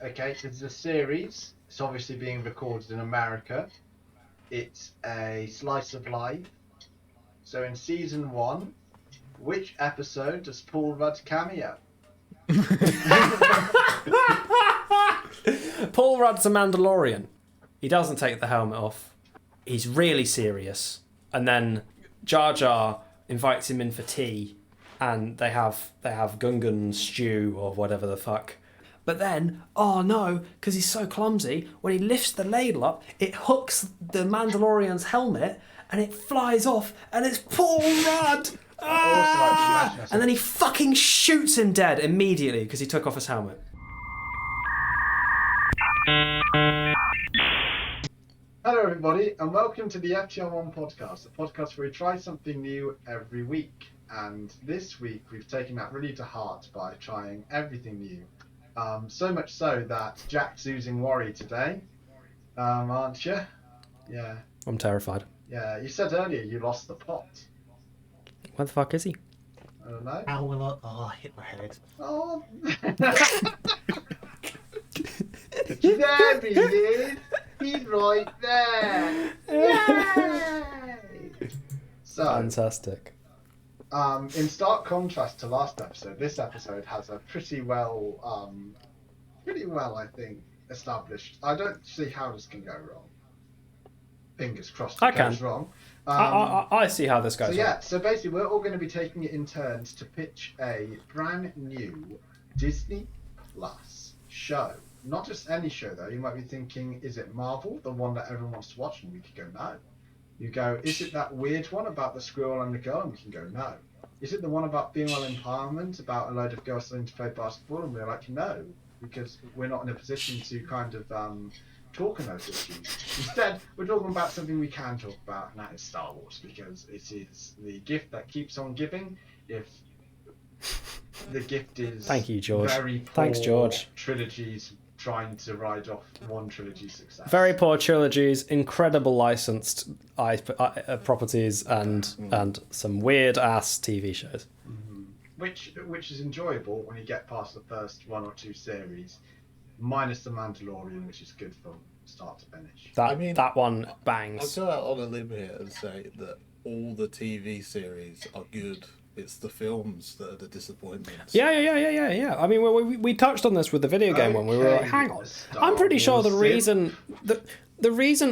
Okay, it's a series. It's obviously being recorded in America. It's a slice of life. So in season 1, which episode does Paul Rudd cameo? Paul Rudd's a Mandalorian. He doesn't take the helmet off. He's really serious. And then Jar Jar invites him in for tea, and they have Gungan stew or whatever the fuck. But then, oh no, because he's so clumsy, when he lifts the ladle up, it hooks the Mandalorian's helmet, and it flies off, and it's Paul Rudd! And then he fucking shoots him dead immediately because he took off his helmet. Hello everybody, and welcome to the FTR1 podcast, a podcast where we try something new every week. And this week we've taken that really to heart by trying everything new. So much so that Jack's oozing worry today, aren't you? Yeah. I'm terrified. Yeah, you said earlier you lost the plot. Where the fuck is he? I don't know. How will I? Oh, I hit my head. Oh. There he is. He's right there. Yay! So, Fantastic. in stark contrast to last episode, this episode has a pretty well, I think, established. I don't see how this can go wrong. Fingers crossed it goes wrong. I see how this goes. So basically we're all going to be taking it in turns to pitch a brand new Disney Plus show. Not just any show though. You might be thinking, is it Marvel, the one that everyone wants to watch? And we could go, no. You go, is it that weird one about the squirrel and the girl? And we can go, no. Is it the one about female empowerment, about a load of girls starting to play basketball? And we're like, no, because we're not in a position to kind of talk on those issues. Instead, we're talking about something we can talk about, and that is Star Wars, because it is the gift that keeps on giving. If the gift is Thank you, George. very poor Thanks, George. trilogies trying to ride off one trilogy's success. Very poor trilogies, incredible licensed properties, and some weird ass TV shows. Mm-hmm. Which is enjoyable when you get past the first one or two series, minus the Mandalorian, which is good from start to finish. That one bangs. I'll go out on a limb here and say that all the TV series are good. It's the films that are the disappointments. Yeah. I mean, we touched on this with the video game one. We were like, hang on. I'm pretty sure the reason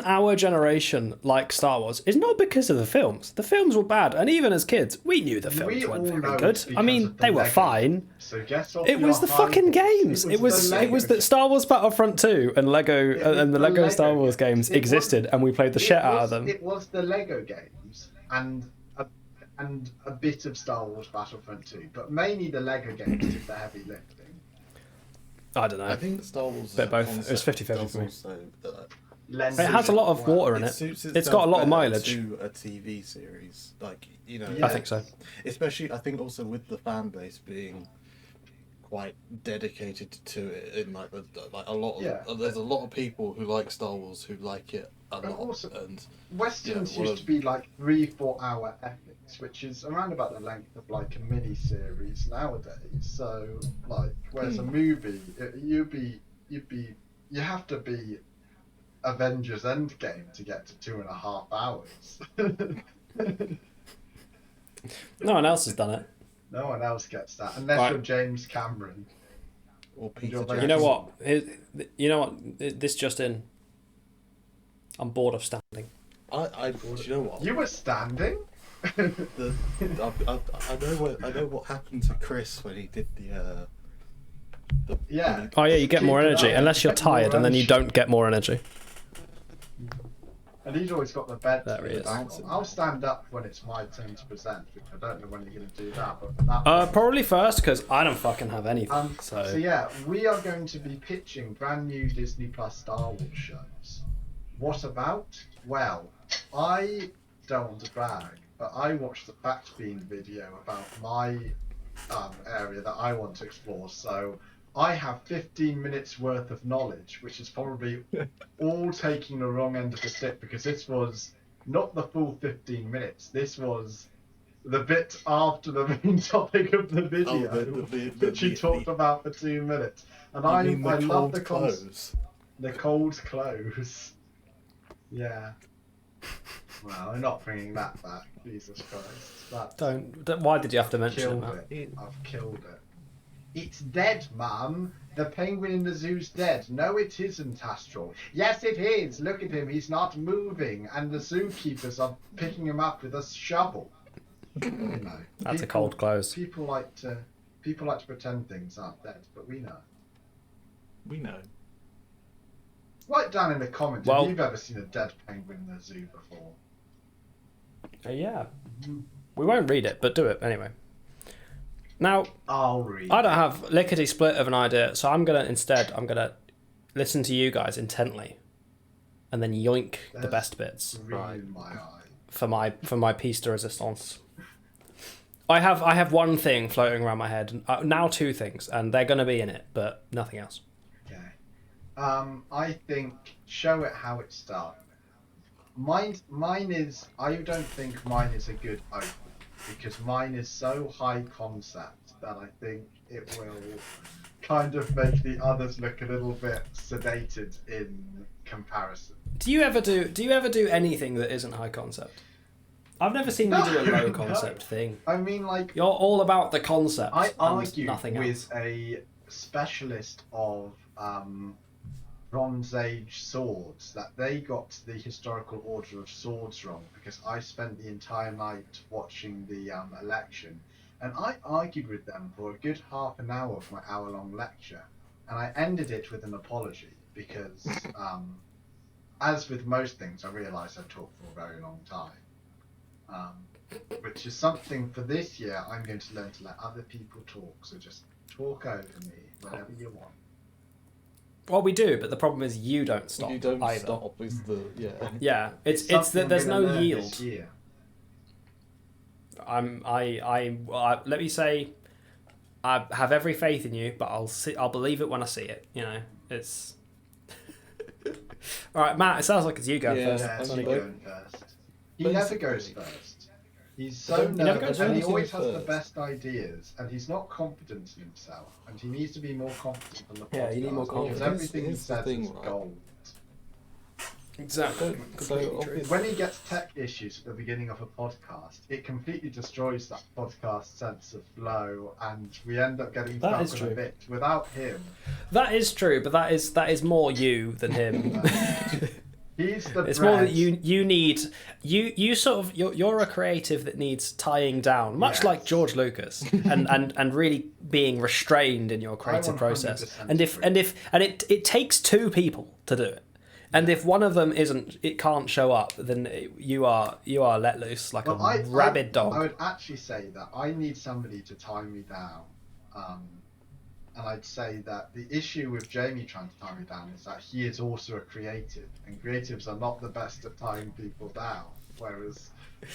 our generation likes Star Wars is not because of the films. The films were bad, and even as kids, we knew the films weren't very good. I mean, they were fine. So guess off it was the fucking games. It was that Star Wars Battlefront 2 and Lego and the Lego Star Wars games existed, and we played the shit out of them. It was the Lego games and a bit of Star Wars Battlefront 2, but mainly the Lego games did the heavy lifting. I don't know. I think Star Wars is bit both. It was 50-50 for me. Lenses It has a lot of water in it. It's got a lot of mileage. To a TV series, like I think so. Especially, I think also with the fan base being quite dedicated to it, in like a lot of there's a lot of people who like Star Wars who like it a lot. Also, and Westerns used to be like 3-4 hour epics, which is around about the length of like a mini series nowadays. So like, whereas a movie, you have to be Avengers Endgame to get to 2.5 hours. No one else has done it. No one else gets that unless you're James Cameron or Peter Jackson. You know what? This just in. I'm bored of standing. Do you know what? You were standing. I know what happened to Chris when he did the yeah. Oh yeah, you get more energy unless you're tired, and then you don't get more energy. And he's always got the bed. There he is. I'll stand up when it's my turn to present, which I don't know when you're going to do that. But probably first, because I don't fucking have anything. So yeah, we are going to be pitching brand new Disney Plus Star Wars shows. What about? Well, I don't want to brag, but I watched the Fact Bean video about my area that I want to explore. So I have 15 minutes worth of knowledge, which is probably all taking the wrong end of the stick, because this was not the full 15 minutes. This was the bit after the main topic of the video, which you talked about for 2 minutes. And I love the clothes. The cold clothes. Yeah. Well, I'm not bringing that back. Jesus Christ. Don't. Why did you have to mention it? I've killed it. It's dead, Mum. The penguin in the zoo's dead. No, it isn't, Astral. Yes, it is. Look at him. He's not moving, and the zookeepers are picking him up with a shovel. You know, that's a cold close. People like to pretend things aren't dead, but we know. We know. Write down in the comments if you've ever seen a dead penguin in the zoo before. Yeah. Mm-hmm. We won't read it, but do it anyway. Now, I'll read. I don't have lickety split of an idea, so I'm gonna listen to you guys intently, and then yoink the best bits. Right. In my eye. For my piece de resistance. I have one thing floating around my head now, 2 things, and they're gonna be in it, but nothing else. Okay. I think show it how it started. Mine is. I don't think mine is a good opener. Because mine is so high concept that I think it will kind of make the others look a little bit sedated in comparison. Do you ever do anything that isn't high concept? I've never seen you do a low concept thing. I mean, like, you're all about the concept. I argue nothing with else. a specialist of Bronze Age swords that they got the historical order of swords wrong, because I spent the entire night watching the election, and I argued with them for a good half an hour of my hour-long lecture, and I ended it with an apology because, as with most things, I realised I'd talked for a very long time, which is something for this year I'm going to learn to let other people talk, so just talk over me whenever you want. Well, we do, but the problem is you don't stop. You don't either. stop. Is the Yeah, it's that there's no yield. Let me say, I have every faith in you, but I'll believe it when I see it. You know, it's. All right, Matt. It sounds like it's you going first. Yeah, it's you going first. He never goes first. He's so nervous, and he always has the best ideas, and he's not confident in himself, and he needs to be more confident on the podcast. Yeah, you need more confidence. Because everything he says is gold. Exactly. So when he gets tech issues at the beginning of a podcast, it completely destroys that podcast sense of flow, and we end up getting stuck on a bit without him. That is true, but that is more you than him. He's the it's bread. more that you need you sort of you're a creative that needs tying down, much like George Lucas, and really being restrained in your creative process. And it takes 2 people to do it. And if one of them can't show up, then you are let loose like a rabid dog. I would actually say that I need somebody to tie me down. And I'd say that the issue with Jamie trying to tie me down is that he is also a creative, and creatives are not the best at tying people down, whereas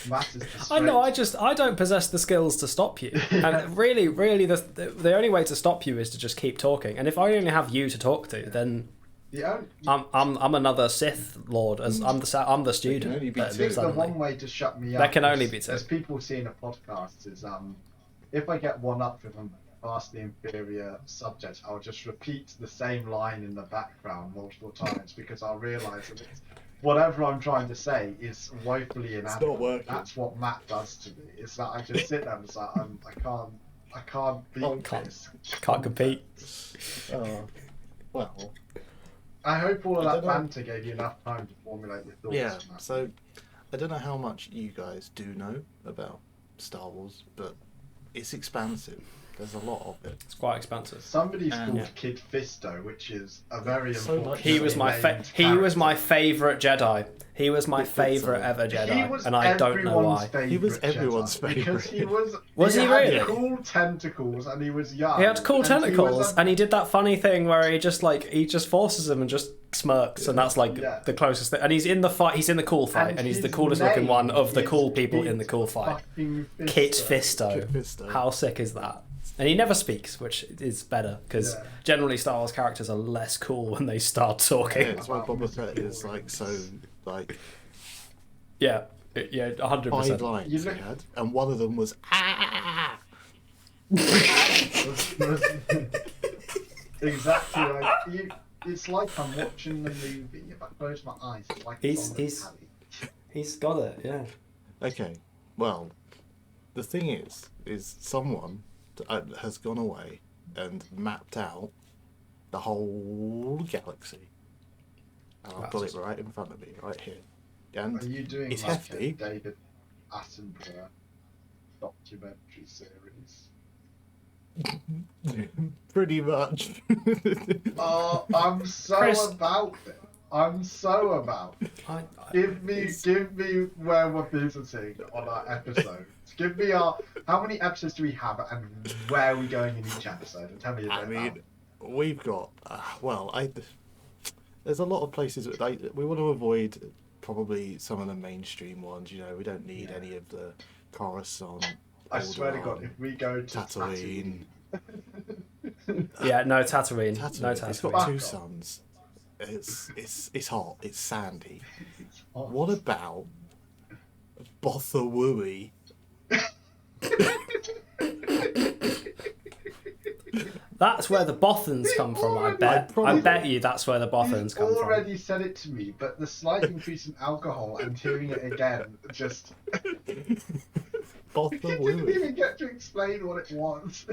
Matt is the I know, I don't possess the skills to stop you. And really, the only way to stop you is to just keep talking. And if I only have you to talk to, then I'm another Sith Lord, as I'm the student. I think the one way to shut me up, there can only be 2. As people see in a podcast, is if I get one up with them vastly inferior subject, I'll just repeat the same line in the background multiple times, because I'll realise that whatever I'm trying to say is woefully inadequate. It's not working. That's what Matt does to me. It's that I just sit there and it's like I can't beat this. Can't compete. Oh, well. I hope all of that banter gave you enough time to formulate your thoughts. Yeah. So I don't know how much you guys do know about Star Wars, but it's expansive. There's a lot of it. It's quite expansive. Somebody's called Kid Fisto, which is a very important. He was my favourite Jedi. He was my favourite ever Jedi, and I don't know why. He was everyone's favourite. Because he was. Was he really? Had cool tentacles, and he was young. He had cool tentacles, and he did that funny thing where he just forces him and just smirks, and that's like the closest thing. And he's in the fight. He's in the cool fight, and he's the coolest looking one of the cool people in the cool fight. Kit Fisto. How sick is that? And he never speaks, which is better, because generally Star Wars characters are less cool when they start talking. Yeah, that's why Boba Fett is like so like. Yeah. Yeah, 100%. 5 lines he had, and one of them was ah. Exactly right. It's like I'm watching the movie. If I close my eyes, it's like it's on the telly. He's got it, yeah. Okay, well, the thing is someone has gone away and mapped out the whole galaxy. And I've got it right in front of me, right here. And are you doing it's like hefty. a David Attenborough documentary series? Pretty much. Oh, I'm so Chris. about it. I'm so about it. Give me where we're visiting on our episodes. Give me how many episodes do we have and where are we going in each episode? And tell me about it. We've got there's a lot of places we want to avoid probably some of the mainstream ones. We don't need any of the Coruscant. I swear to God, if we go to Tatooine. Yeah, no Tatooine. No Tatooine. It's got 2 suns. It's hot. It's sandy. It's hot. What about Bothawui? That's where the Bothans come from, I bet. I bet you that's where the Bothans come You from. already said it to me, but the slight increase in alcohol and hearing it again just... Bothawui. You didn't even get to explain what it was.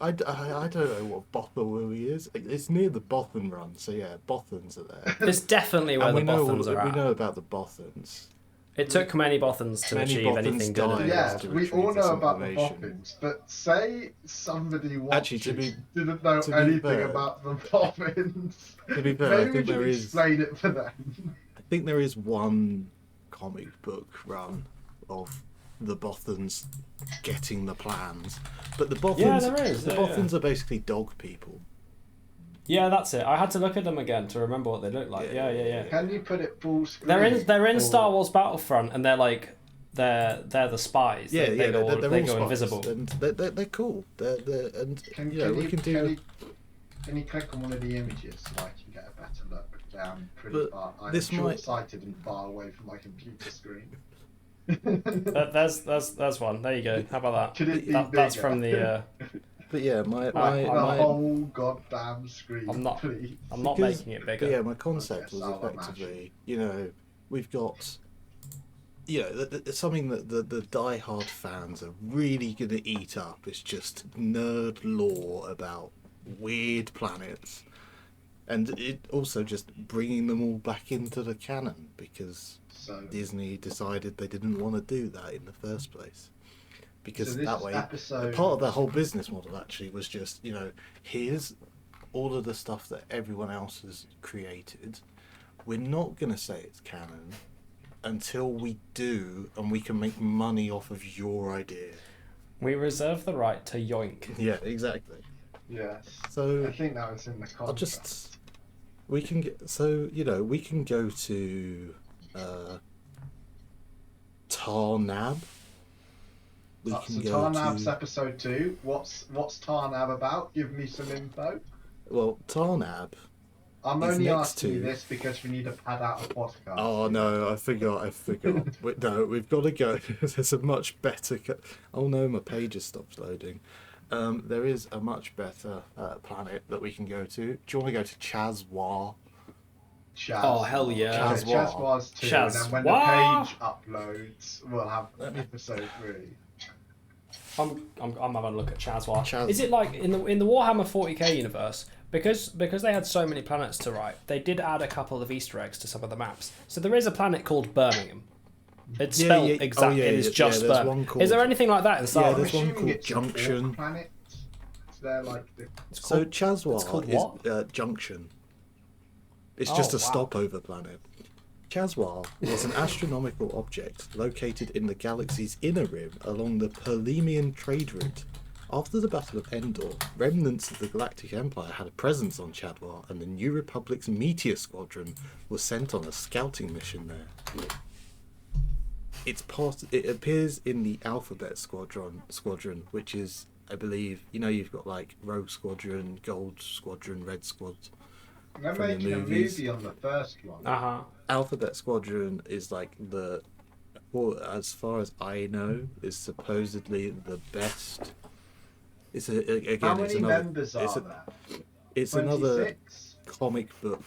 I don't know what Bothawui is. It's near the Bothan Run, so yeah, Bothans are there. It's definitely where the Bothans are at. We know about the Bothans. It took many Bothans to achieve anything good. Yeah, we all know about the Boffins, but say somebody watching didn't know anything about the Boffins. To be fair, Maybe we should explain it for them. I think there is one comic book run of the Bothans getting the plans, but the Bothans, there is. The Bothans are basically dog people. Yeah, that's it. I had to look at them again to remember what they look like. Yeah. Can you put it full screen? They're in Star Wars Battlefront, and they're the spies. Yeah, they go spies, invisible, and they're cool. Can you click on one of the images so I can get a better look down pretty far? I'm short-sighted and far away from my computer screen. There's one. There you go. How about that? That's from the. But yeah, my whole goddamn screen. I'm not because, making it bigger. Yeah, my concept was effectively, we've got, something that the die-hard fans are really going to eat up is just nerd lore about weird planets, and it also just bringing them all back into the canon because Disney decided they didn't want to do that in the first place. Because that way, part of their whole business model actually was just, here's all of the stuff that everyone else has created. We're not going to say it's canon until we do, and we can make money off of your idea. We reserve the right to yoink. Yeah, exactly. Yes. So I think that was in the contract. We can go to Tarnab. Tarnab's episode 2. What's Tarnab about? Give me some info. Well, Tarnab. I'm only asking you this because we need to pad out a podcast. Oh no, I forgot. No, we've got to go. There's a much better. Oh no, my page has stopped loading. There is a much better planet that we can go to. Do you want to go to Chazwa? Oh hell yeah! Chazwa's 2, and then when the page uploads, we'll have episode 3. I'm having a look at Chazwa. Is it like in the Warhammer 40k universe? Because they had so many planets to write, they did add a couple of Easter eggs to some of the maps. So there is a planet called Birmingham. It's spelled exactly. It is just Birmingham. Is there anything like that in Star Wars? There's one called Junction. So Chazwa is Junction. It's just a stopover planet. Chazwa was an astronomical object located in the galaxy's inner rim along the Perlemian trade route. After the Battle of Endor, remnants of the Galactic Empire had a presence on Chazwa, and the New Republic's Meteor Squadron was sent on a scouting mission there. It appears in the Alphabet Squadron, which is, I believe, you've got like Rogue Squadron, Gold Squadron, Red Squad. They're from the making a movies. movie on the first one. Alphabet Squadron is like well, as far as I know, is supposedly the best. Again, How it's many another. members It's, are there? it's another 26? comic book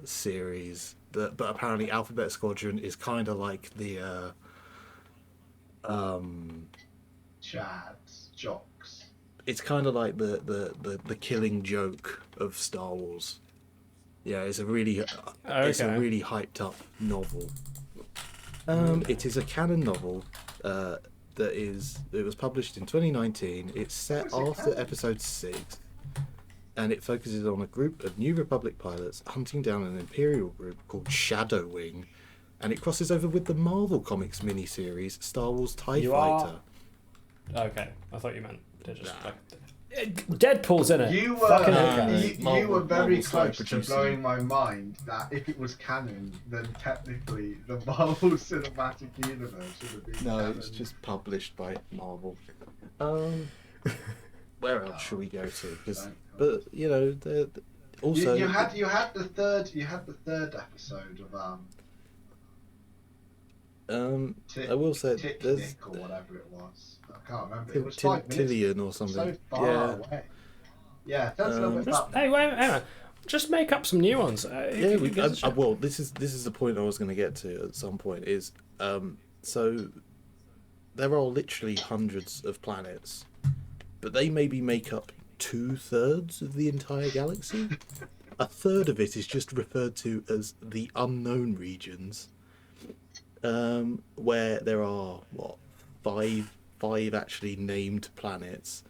series but apparently Alphabet Squadron is kind of like the Chads, jocks. it's kind of like the killing joke of Star Wars. Yeah, it's a really hyped up novel. It is a canon novel it was published in 2019. It's set after episode 6, and it focuses on a group of New Republic pilots hunting down an Imperial group called Shadow Wing, and it crosses over with the Marvel Comics miniseries Star Wars TIE Fighter. Okay, I thought you meant they're just Deadpool's in it. You were very close to blowing my mind that if it was canon, then technically the Marvel Cinematic Universe should have been canon. It's just published by Marvel. Where else should we go to? But you know, also you had the third episode of I will say there's or whatever it was. I can't remember. It was 5 minutes. Tillian or something. So far away. Yeah, tell us a little bit about. Hey, wait. Just make up some new ones. Well, this is the point I was going to get to at some point. Is so there are literally hundreds of planets, but they maybe make up 2/3 of the entire galaxy. A third of it is just referred to as the unknown regions, where there are five actually named planets.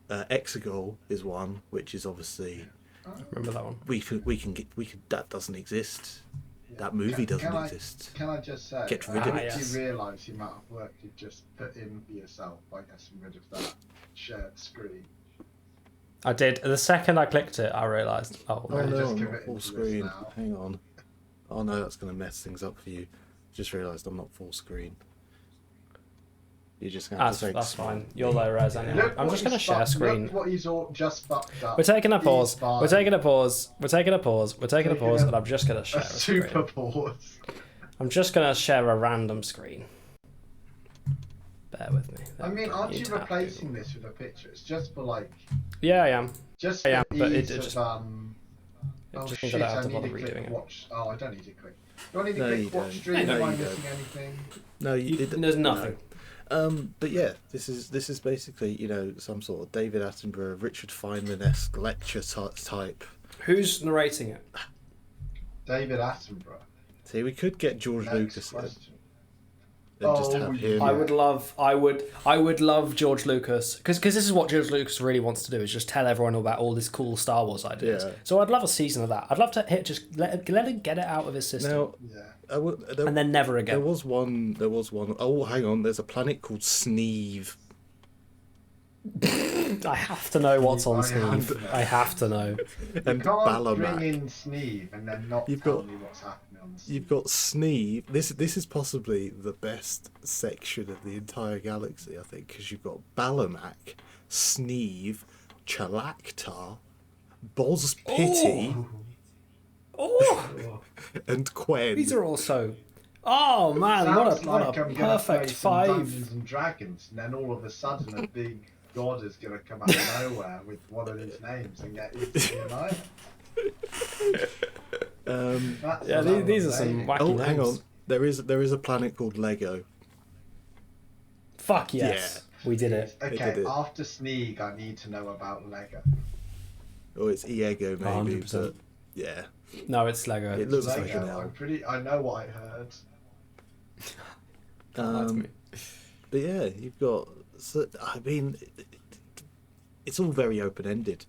Exegol is one, which is obviously. Remember that one? We can that doesn't exist. That movie doesn't exist. Can I just say, Get rid of it. You realise the amount of work you've just put in for yourself by getting rid of that shared screen? I did. The second I clicked it, I realised. Oh no, just I'm give not it full into screen. this now. Hang on. Oh no, that's going to mess things up for you. Just realised I'm not full screen. You're just going to have to take That's fine. You're low res anyway. I'm just going to share screen. Look what he's all just fucked up. We're taking a pause. We're taking a pause, and I'm just going to share a super screen. pause. I'm just going to share a random screen. Bear with me. I mean, aren't you replacing this with a picture? It's just for like. Yeah, I am. Just I am, for but ease it of, just oh just shit! means I don't I have to need bother to click redoing it. watch. Oh, I don't need to click. Do I need to No, you click watch don't. stream? No, Am I you missing don't. anything? No, There's nothing. But yeah, this is basically, you know, some sort of David Attenborough, Richard Feynman-esque lecture type. Who's narrating it? David Attenborough. See, we could get George Next Lucas in question. and just have him. I would love George Lucas because this is what George Lucas really wants to do, is just tell everyone about all this cool Star Wars ideas. Yeah. So I'd love a season of that. I'd love to let him get it out of his system. Now, Yeah. And then never again. There was one. Oh, hang on. There's a planet called Sneeve. I have to know what's on Sneeve. I have to know. And You can't bring Balamac. in Sneeve and then not You've tell got- me what's happening on Sneeve. You've got Sneeve. This is possibly the best section of the entire galaxy, I think, because you've got Balamac, Sneeve, Chalaktar, Boz Pity, Oh, and Quen. these are all so. Oh man, Sounds what like a I'm gonna play perfect some five. Dungeons and Dragons, and then all of a sudden a big god is gonna come out of nowhere with one of these names and get eaten in an island. That's Yeah, what these I'm are some saying. wacky Oh, names. hang on. There is a planet called Lego. Fuck yes, we did it. Okay, did it. after Sneeg, I need to know about Lego. Or it's Iego maybe, 100%. but yeah. No, it's Lego. It looks Lego, like an L. I know what I heard. That's me. But yeah, you've got. So, I mean, it's all very open ended.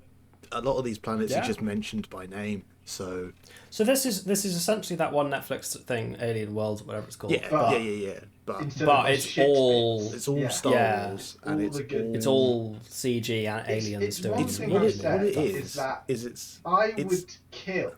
A lot of these planets are Yeah. just mentioned by name. So So this is essentially that one Netflix thing, Alien World, whatever it's called. yeah, But- yeah. But Instead But of the it's shit all- bits. it's all Yeah. Star Yeah. Wars, and All it's the good- It's all CG and It's- aliens it's doing. one It's thing what I've it said is that it's I it's- would kill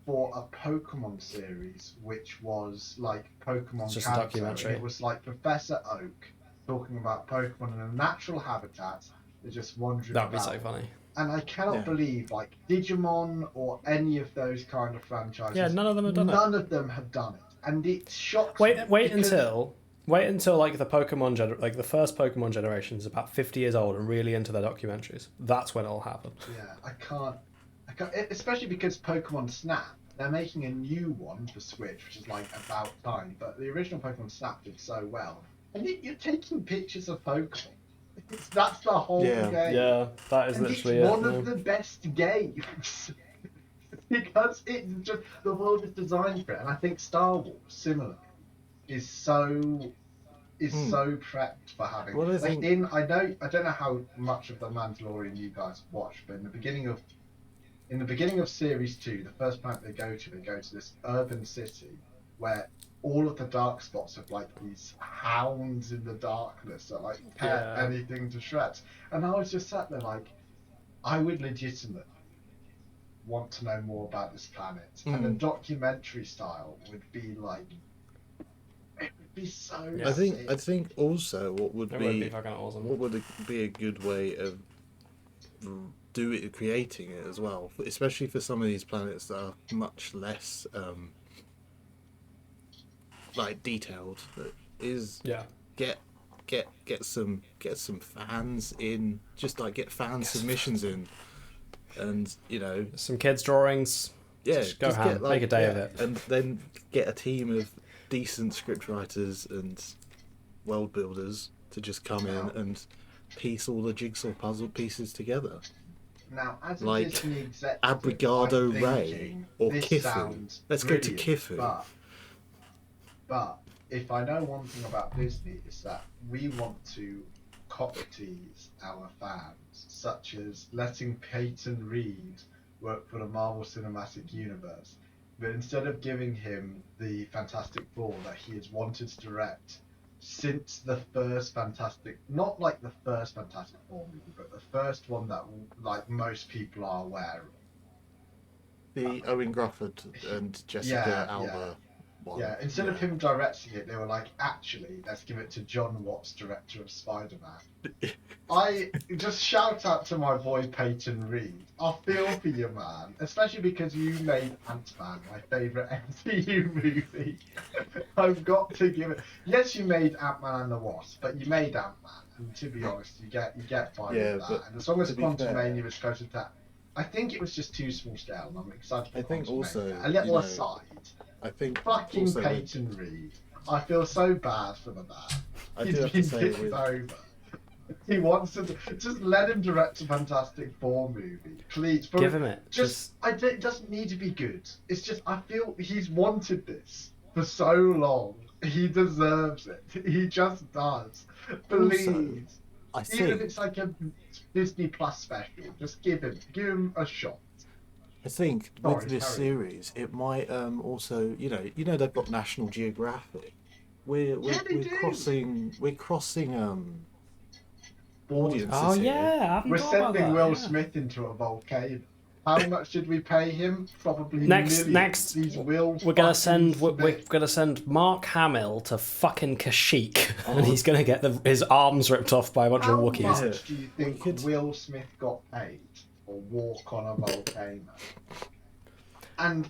for a Pokemon series which was like Pokemon It's just a character. documentary. It was like Professor Oak talking about Pokemon in a natural habitat. They're just wandering That'd be about. so funny. And I cannot believe, like, Digimon or any of those kind of franchises. Yeah, none of them have done it. None of them have done it. And it shocks me. Wait until like the the first Pokemon generation is about 50 years old and really into their documentaries. That's when it'll happen. Yeah, I can't, especially because Pokemon Snap, they're making a new one for Switch, which is like about time. But the original Pokemon Snap did so well. And you're taking pictures of Pokemon. That's the whole game. Yeah, that is literally one of the best games. Because it's just, the world is designed for it. And I think Star Wars, similarly, is so prepped for having. Well, I don't know how much of The Mandalorian you guys watch, but in the beginning of Series 2, the first planet they go to this urban city where all of the dark spots have like these hounds in the darkness that like tear anything to shreds. And I was just sat there like, I would legitimately want to know more about this planet. And a documentary style would be like, it would be so I think also what would be fucking awesome. what would be a good way of creating it as well, especially for some of these planets that are much less like detailed, is get some fans in, just like get fan submissions in, and some kids drawings. Yeah, just go ham, make a day of it, and then get a team of decent script writers and world builders to just come in and piece all the jigsaw puzzle pieces together. Now, as like Disney executive, Abrigado Ray or Kifu. Let's go to Kifu. But if I know one thing about Disney, is that we want to cock tease our fans, such as letting Peyton Reed work for the Marvel Cinematic Universe, but instead of giving him the Fantastic Four that he has wanted to direct since the first not like the first Fantastic Four movie, but the first one that like most people are aware of. The Owen Grufford and Jessica Alba one. Yeah, instead of him directing it, they were like, actually, let's give it to John Watts, director of Spider-Man. I just shout out to my boy Peyton Reed. I feel for you, man. Especially because you made Ant-Man my favourite MCU movie. I've got to give it. Yes, you made Ant-Man and the Wasp, but you made Ant-Man. And to be honest, you get by with that. And as long as Quantumania was closer to that, I think it was just too small scale, and I'm excited for Quantumania. A little aside. I think fucking also Peyton Reed. I feel so bad for the man. He's been kicked over. He wants to just let him direct a Fantastic Four movie, please. Give him it. It doesn't need to be good. It's just I feel he's wanted this for so long. He deserves it. He just does. Please. Also, even if it's like a Disney Plus special, just give him a shot. I think with this series, it might also, they've got National Geographic. We're crossing audiences. Oh here. yeah, we're sending Will Smith into a volcano. How much did we pay him? Probably millions. We're gonna send Mark Hamill to fucking Kashyyyk, and he's gonna get his arms ripped off by a bunch of Wookiees. How much do you think Will Smith got paid or walk on a volcano? And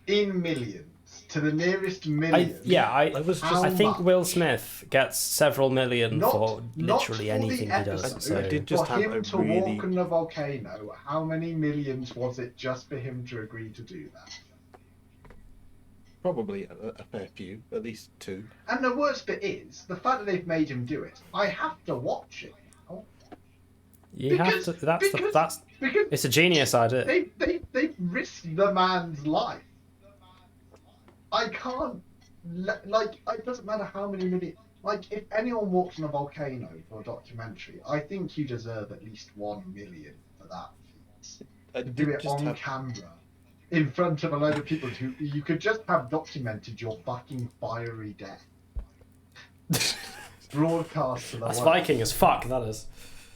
in millions, to the nearest million. I think Will Smith gets several million for literally anything he does. So. I did just for him to walk on a volcano, how many millions was it just for him to agree to do that? Probably a fair few, at least 2. And the worst bit is the fact that they've made him do it. I have to watch it. Because it's a genius idea. They risked the man's life. I can't, it doesn't matter how many million, if anyone walks on a volcano for a documentary, I think you deserve at least 1 million for that. Do it on camera, in front of a load of people who you could just have documented your fucking fiery death. Broadcast to the world. That's Viking as fuck, that is.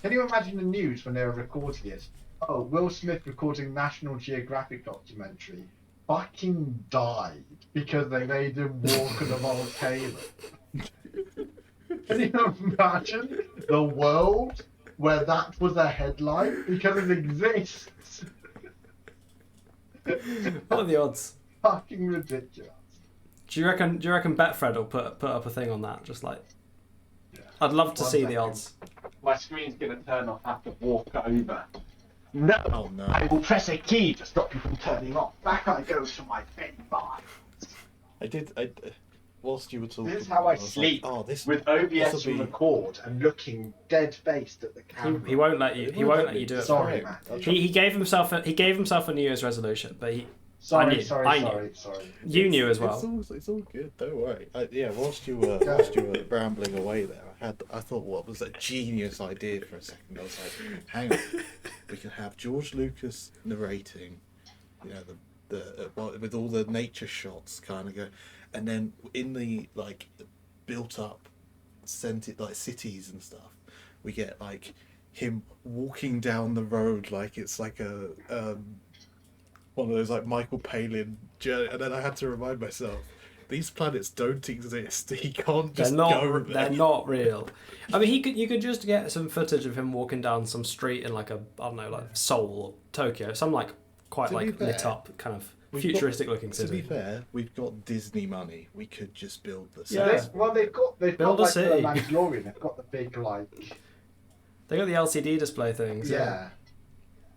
Can you imagine the news when they were recording it? Oh, Will Smith recording National Geographic documentary. Fucking died because they made him walk on a volcano. Can you imagine the world where that was a headline because it exists. What are the odds? Fucking ridiculous. Do you reckon Betfred will put up a thing on that? Just like, Yeah. I'd love to One see second. the odds. My screen's gonna turn off. I have to walk over. No. Oh, no. I will press a key to stop you from turning off. Back I go to my bed bar. Whilst you were talking, This is how I was sleep like, oh, this with OBS this'll and be- record and looking dead faced at the camera. He won't let you. He won't let you do it. Sorry, Fine. man. He gave himself a New Year's resolution, but he. I knew. Sorry. You knew as well. It's all good. Don't worry. Whilst you were rambling away there, I thought, what was a genius idea for a second. I was like, hang on, we can have George Lucas narrating, with all the nature shots kind of go, and then in the like built up, scented like cities and stuff, we get like him walking down the road like it's like a one of those like Michael Palin journey, and then I had to remind myself these planets don't exist. He can't just go there. They're not real. I mean, you could just get some footage of him walking down some street in like like Seoul or Tokyo, some like quite To be like fair, lit up kind of futuristic looking To city. be fair, we've got Disney money. We could just build the Yeah. set. Well, they've got Build a like city. the Mandalorian. They've got the big like. They got the LCD display things. Yeah.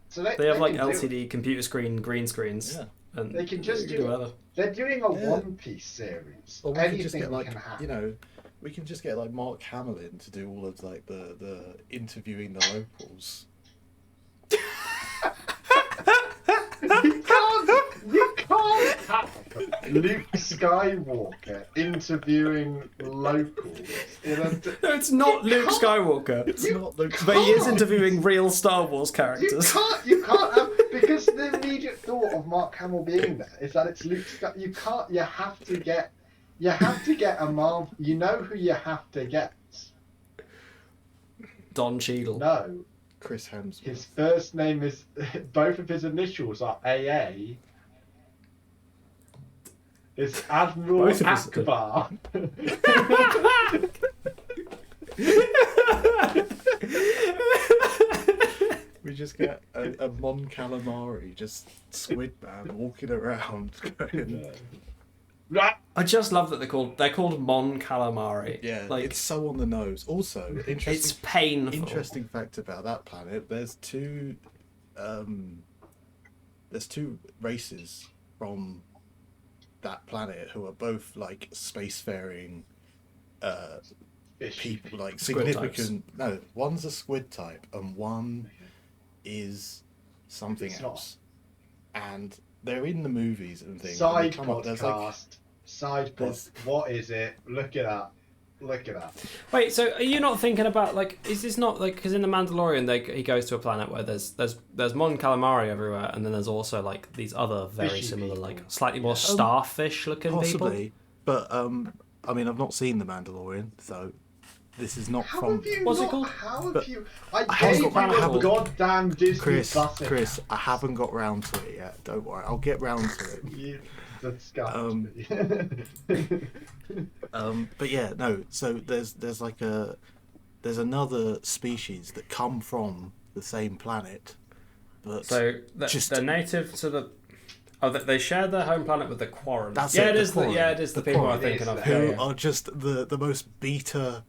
So They have like can do- LCD computer screen green screens. Yeah. And They can just do whatever. They're doing a Yeah. One Piece series. Or we can Anything just get like can happen. we can just get like Mark Hamill in to do all of like the interviewing the locals. You can't have Luke Skywalker interviewing locals in a. No, it's not You Luke can't- Skywalker. It's not Luke. But he is can't. interviewing real Star Wars characters. You can't have because the immediate thought of Mark Hamill being there is that it's Luke Skywalker. You can't. You have to get a Marvel. You know who you have to get. Don Cheadle. No, Chris Hemsworth. his first name is. Both of his initials are AA. It's Admiral Both of his- Akbar. We just get a Mon Calamari, just squid man walking around. Going, Right. I just love that they're called Mon Calamari. yeah, like it's so on the nose. Also, it's interesting. painful. Interesting fact about that planet: there's two races from that planet who are both like spacefaring people, like Squid significant. No, one's a squid type, and one is something It's not. else. And they're in the movies and things. and Side they come up, there's, like, Side there's- podcast. What is it? Look it up. Wait, so are you not thinking about like? Is this not like because in the Mandalorian he goes to a planet where there's Mon Calamari everywhere, and then there's also like these other very Fishy similar people. like slightly more starfish looking possibly, people. but I mean, I've not seen the Mandalorian, so this is not How from have you What's it not? called? How have But you? I I haven't gave got you round a to it. goddamn Disney Chris. Plus Chris, account. I haven't got round to it yet. Don't worry, I'll get round to it. You disgust me. But yeah, no. So there's another species that come from the same planet, but So just they're native to the. Oh, they share their home planet with the Quarren. That's yeah, it, it the is. Quarren. It is the The people Quarren. I'm thinking of. It is, who Yeah, yeah. are just the most beta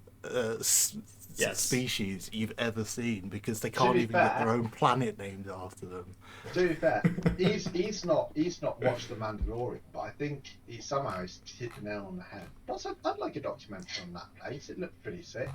Yes. species you've ever seen, because they can't be even get fair- their own planet named after them. To be fair, he's not watched The Mandalorian, but I think he somehow he's hit the nail on the head. Plus, I'd like a documentary on that place. It looked pretty sick.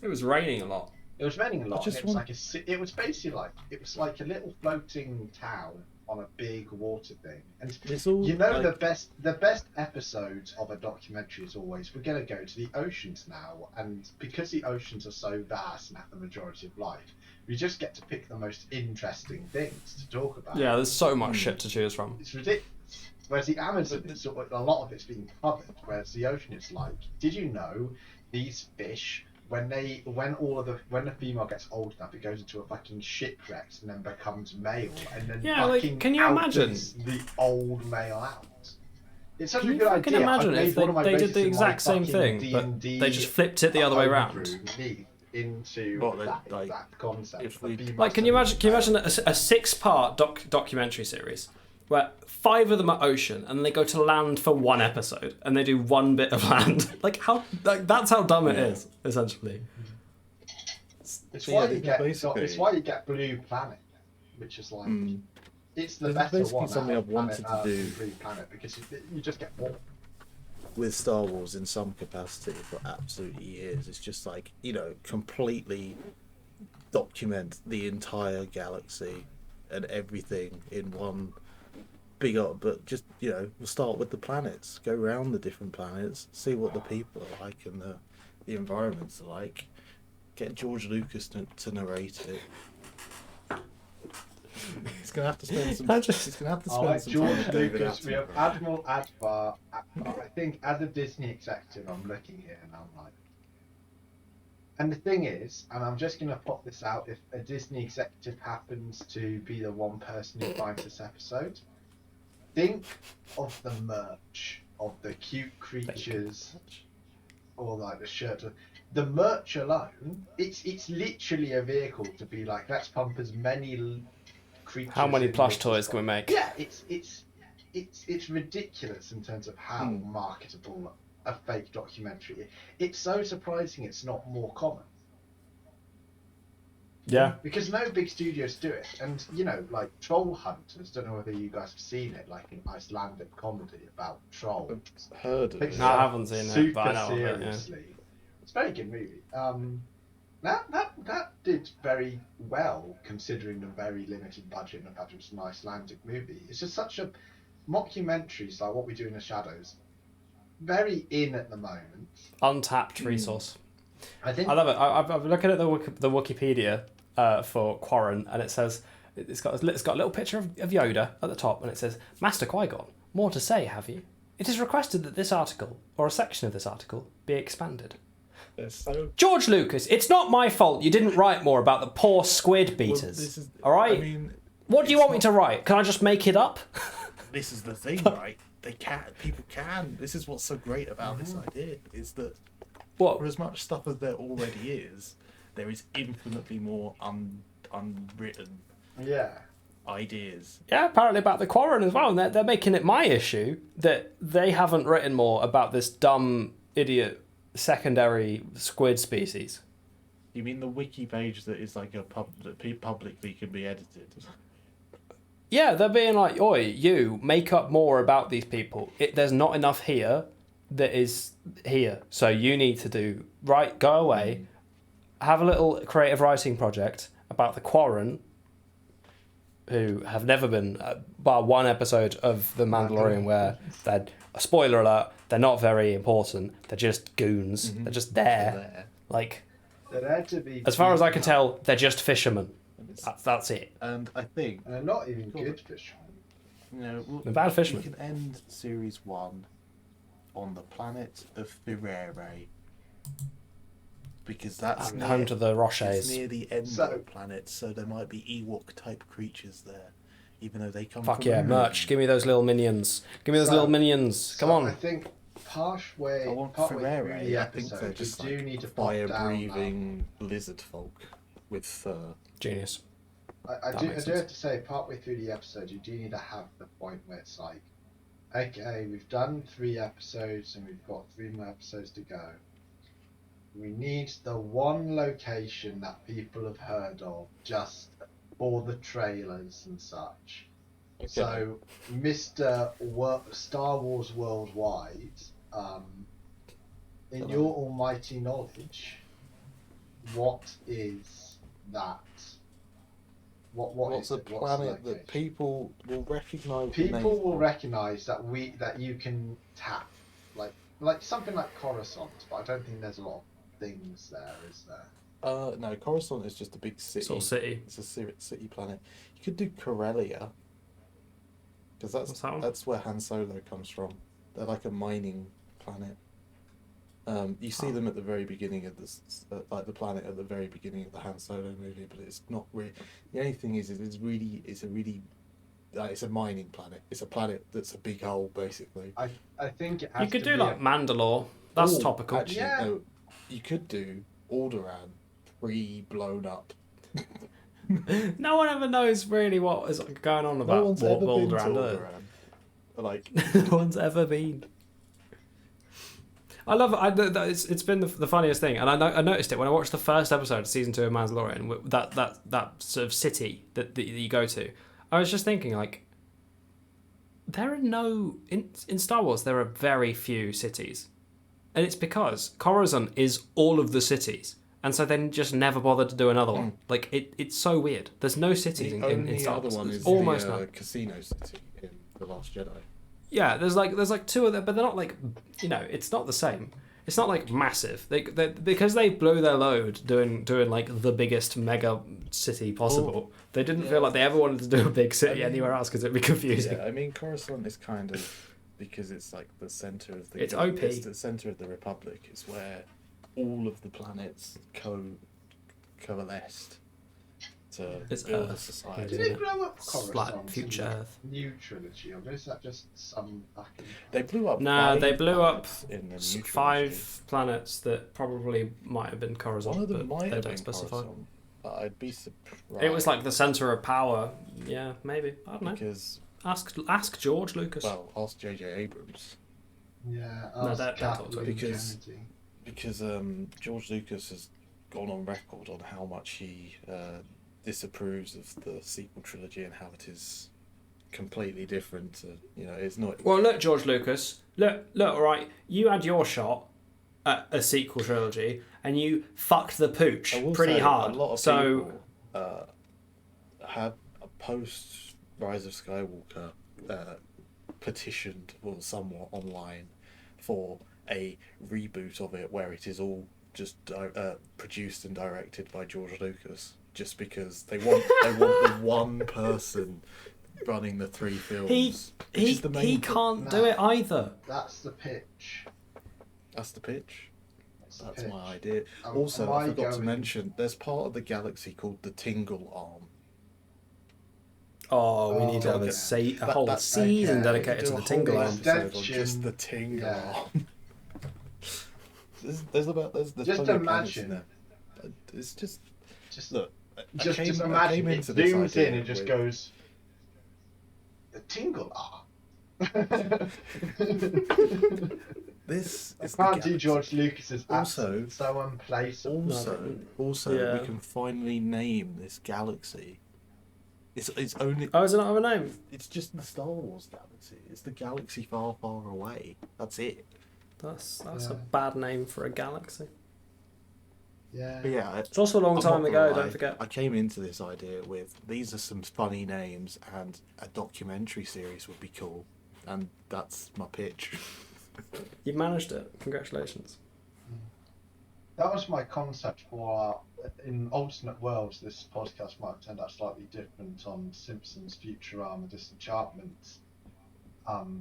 It was raining a lot. It was raining a lot. just And it was want- it was basically like a little floating town on a big water thing. And It's all you know like, the best episodes of a documentary is always we're going to go to the oceans now, and because the oceans are so vast and have the majority of life, we just get to pick the most interesting things to talk about. Yeah, there's so much shit to choose from. It's ridiculous. Whereas the Amazon, is sort of, a lot of it's being covered. Whereas the ocean is like, did you know these fish, when the female gets old enough, it goes into a fucking shipwreck and then becomes male, and then Yeah, like, fucking can you imagine? outlives the old male out. It's such Can a you good fucking idea. imagine I've made if one of my they did bases the in my exact same fucking thing, but D&D they just flipped it the other way around? homebrew me. into What, that like, exact concept. if the we- B Like, can you master imagine a 6-part documentary series where 5 of them are ocean and they go to land for 1 episode and they do 1 bit of land? That's how dumb it is, essentially. It's So, why yeah, you get. basically- It's why you get Blue Planet, which is like it's the This is better basically one. something out I've of wanted Planet to Earth do. and Blue Planet because you just get more. with Star Wars in some capacity for absolutely years. It's just like, completely document the entire galaxy and everything in one big but just, we'll start with the planets, go around the different planets, see what the people are like and the environments are like, get George Lucas to narrate it. He's gonna have to spend some. He's gonna have to spend some time George with David Lucas. We have Attenborough. Admiral Akbar. I think as a Disney executive, I'm looking here and I'm like. And the thing is, and I'm just gonna pop this out: if a Disney executive happens to be the one person who finds this episode, think of the merch of the cute creatures, or like the shirt. The merch alone, it's literally a vehicle to be like, let's pump as many creatures. How many in plush this toys as can we make? Yeah, it's ridiculous in terms of how marketable a fake documentary is. It's so surprising it's not more common. Yeah. Because no big studios do it. And, like Troll Hunters, don't know whether you guys have seen it, like an Icelandic comedy about trolls. I've heard of it. No, I haven't seen it, but I know of it, yeah. seriously. It's a very good movie. That did very well considering the very limited budget and the fact it was an Icelandic movie. It's just such a mockumentary, so like What We Do in the Shadows. Very in at the moment. Untapped resource. I think I love it. I'm looking at the Wikipedia for Quarren, and it says it's got a little picture of Yoda at the top, and it says, "Master Qui-Gon, more to say, have you? It is requested that this article, or a section of this article, be expanded." George Lucas, it's not my fault you didn't write more about the poor squid beaters. All right? I mean, what do you want me to write? Can I just make it up? This is the thing, right? People can. This is what's so great about this idea, is that for as much stuff as there already is, there is infinitely more unwritten ideas. Yeah, apparently about the Quarren as well. And they're making it my issue that they haven't written more about this dumb idiot secondary squid species. You mean the wiki page that is like that publicly can be edited? Yeah, they're being like, "Oi, you make up more about these people. There's not enough here that is here, so you need to go away, have a little creative writing project about the Quarren, who have never been bar 1 episode of The Mandalorian where they're, spoiler alert, they're not very important. They're just goons. They're just there. Like, they're there to be. As far as I can tell, they're just fishermen. That's it. And I think And they're not even good fishermen. They're bad fishermen. We can end series 1 on the planet of Firere, because that's home to the Roches. It's near the end of the planet, so there might be Ewok type creatures there, even though they come. Fuck from yeah, the merch! moon. Give me those little minions. Give me those little minions. Come on. I think partway I want through Firere. the I think they're episode, just you do like need to pop down. fire-breathing lizard folk with fur. Genius. I do have to say, partway through the episode, you do need to have the point where it's like, okay, we've done 3 episodes and we've got 3 more episodes to go. We need the one location that people have heard of just for the trailers and such. Okay. So, Mr. Star Wars Worldwide, in your almighty knowledge, what is that? What's a planet that people will recognise? People will recognise that you can tap, like something like Coruscant, but I don't think there's a lot of things there, is there? No, Coruscant is just a big city. It's all city. It's a city planet. You could do Corellia, because that's where Han Solo comes from. They're like a mining planet. You see them at the very beginning of this, like the planet at the very beginning of the Han Solo movie, but it's not really. The only thing is, it's a mining planet. It's a planet that's a big hole, basically. I think it has you could to do be like Mandalore. That's topical. Actually, no, you could do Alderaan, pre-blown up. No one ever knows really what is going on No about one's ever been to Alderaan, do they? Alderaan. Like, No one's ever been. I love it. It's been the funniest thing, and I noticed it when I watched the first episode of season 2 of Mandalorian. That sort of city that you go to. I was just thinking, like, there are no in Star Wars. There are very few cities, and it's because Coruscant is all of the cities, and so they just never bothered to do another one. Like it's so weird. There's no cities in Star Wars. The other one There's is almost the none. casino city in The Last Jedi. Yeah, there's like 2 of them, but they're not like, it's not the same. It's not like massive. They because they blew their load doing like the biggest mega city possible. They didn't feel like they ever wanted to do a big city anywhere else because it'd be confusing. Yeah, I mean Coruscant is kind of because it's like the center of the. It's OP. It's the center of the Republic. It's where all of the planets coalesced to It's build a Earth. society. Did it grow up Like Coruscant future in the Earth. new trilogy, or is that just some back in? They blew up. No, 5 they blew up planets in the new 5 trilogy. planets that probably might have been Coruscant, One of them but might they have don't been specify. Coruscant. But I'd be surprised. It was like the center of power. Yeah, maybe. I don't know. because Ask George Lucas. ask J.J. Abrams Yeah, No, don't talk to him. Because- because George Lucas has gone on record on how much he disapproves of the sequel trilogy and how it is completely different. To, it's not. Well, look, George Lucas. Look. All right. You had your shot at a sequel trilogy, and you fucked the pooch I will pretty say hard. A lot of So people have post Rise of Skywalker petitioned, well, somewhat online, for a reboot of it where it is all just produced and directed by George Lucas, just because they want the one person running the 3 films. which is the main he can't do it either. That's the pitch. That's the pitch. The That's pitch. my idea. Am Also, I I forgot to going- mention, there's part of the galaxy called the Tingle Arm. Oh, we need to have okay. a whole That- season okay. dedicated to Do the a Tingle whole Arm. episode on Extension, just the Tingle yeah. Arm. there's Just plenty of planets imagine. in there. It's just Just, look. just I came imagine it into this zooms idea in and just with- goes. The tingle arm. This I is can't the do galaxy. George Lucas's Also- accent. It's so unplaceable. Also, Yeah. we can finally name this galaxy. It's only. Oh, is it not have a name? It's just the Star Wars galaxy. It's the galaxy far, far away. That's it. That's Yeah. a bad name for a galaxy. Yeah. But yeah, It's also a long I'm time not ago. gonna lie, Don't forget. I came into this idea with these are some funny names and a documentary series would be cool, and that's my pitch. You managed it. Congratulations. That was my concept for in alternate worlds. This podcast might have turned out slightly different on Simpsons, Futurama, Disenchantment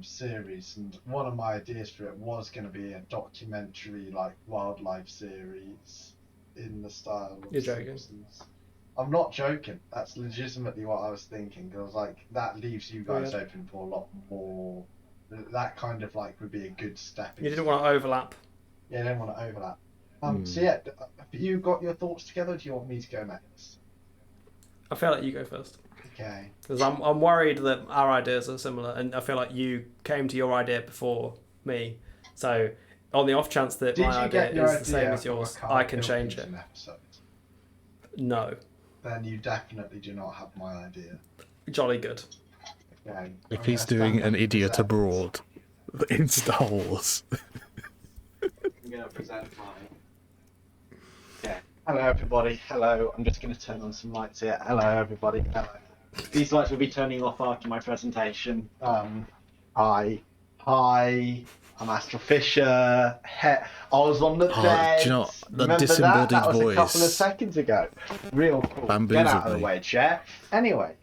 series, and one of my ideas for it was going to be a documentary, like wildlife series in the style of You're joking. Simpsons. I'm not joking. That's legitimately what I was thinking. I was like, that leaves you guys Weird. open for a lot more. That kind of like would be a good step. You didn't want to overlap. Yeah, I don't want to overlap. So yeah, have you got your thoughts together? Or do you want me to go next? I feel like you go first Okay. because I'm worried that our ideas are similar, and I feel like you came to your idea before me. So on the off chance that Did my you idea get your is the same idea as from a yours, Carl I can change it. Pilkington episode? No, Then you definitely do not have my idea. jolly good. Okay. If I'm he's gonna doing stand an up and idiot present. abroad in Star Wars. I'm going to present mine. Yeah. Hello, everybody. Hello. I'm just going to turn on some lights here. Hello, everybody. Hello. These lights will be turning off after my presentation. Hi. I'm Astral Fisher. I was on the bed. do you know what? The Remember disembodied that was voice a couple of seconds ago. Real cool. Get bamboozled out of the me. way, chair. Anyway,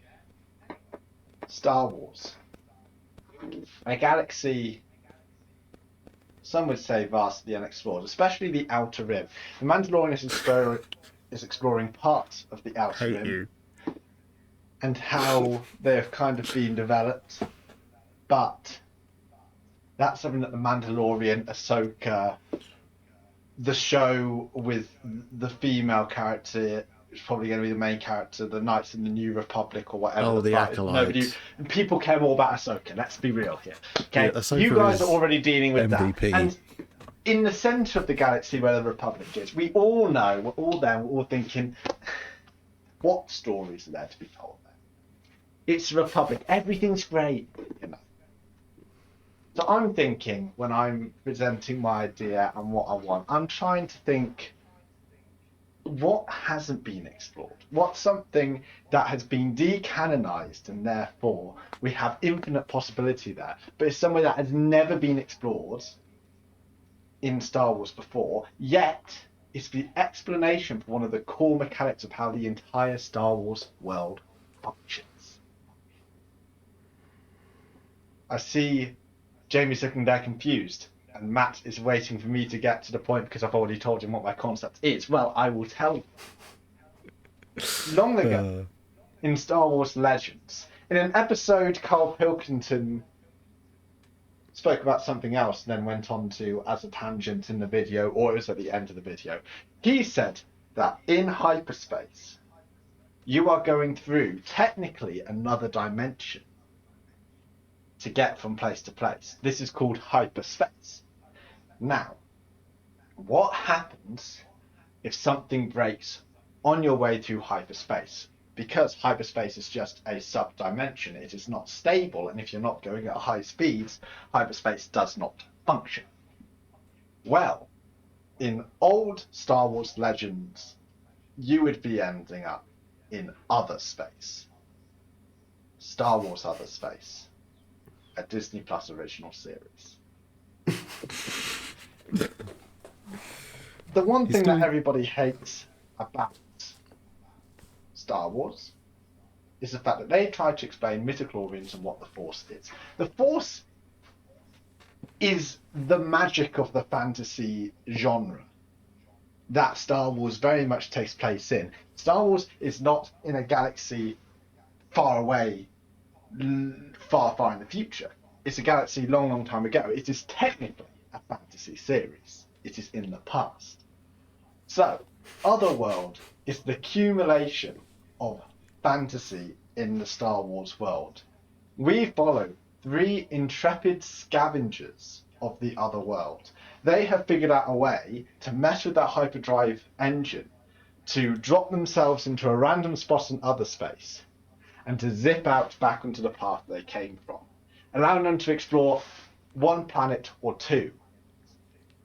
Star Wars. A galaxy, some would say vastly unexplored, especially the Outer Rim. The Mandalorian is exploring parts of the Outer Rim and how they've kind of been developed. But that's something that the Mandalorian, Ahsoka, the show with the female character is probably going to be the main character, the Knights in the New Republic or whatever. Oh, the fuck. Acolytes. People care more about Ahsoka. Let's be real here. Okay, Yeah, Ahsoka you guys are is already dealing with MVP. that. And in the centre of the galaxy where the Republic is, we all know, we're all there, we're all thinking, what stories are there to be told there? It's the Republic. Everything's great, you know. So I'm thinking, when I'm presenting my idea and what I want, I'm trying to think, what hasn't been explored? What's something that has been decanonized and therefore we have infinite possibility there, but it's somewhere that has never been explored in Star Wars before, yet it's the explanation for one of the core mechanics of how the entire Star Wars world functions. I see Jamie's looking there confused, and Matt is waiting for me to get to the point because I've already told him what my concept is. Well, I will tell you. Long ago, in Star Wars Legends, in an episode, Carl Pilkington spoke about something else and then went on to, as a tangent in the video, or it was at the end of the video, he said that in hyperspace, you are going through, technically, another dimension to get from place to place. This is called hyperspace. Now, what happens if something breaks on your way through hyperspace? Because hyperspace is just a sub-dimension, it is not stable, and if you're not going at high speeds, hyperspace does not function. Well, in old Star Wars Legends, you would be ending up in other space. Star Wars Other Space. A Disney Plus original series. The one thing that everybody hates about Star Wars is the fact that they tried to explain midichlorians and what the Force is. The Force is the magic of the fantasy genre that Star Wars very much takes place in. Star Wars is not in a galaxy far away, far, far in the future. It's a galaxy long, long time ago. It is technically a fantasy series. It is in the past. So, Otherworld is the accumulation of fantasy in the Star Wars world. We follow 3 intrepid scavengers of the Otherworld. They have figured out a way to mess with that hyperdrive engine, to drop themselves into a random spot in other space, and to zip out back onto the path they came from, allowing them to explore 1 planet or 2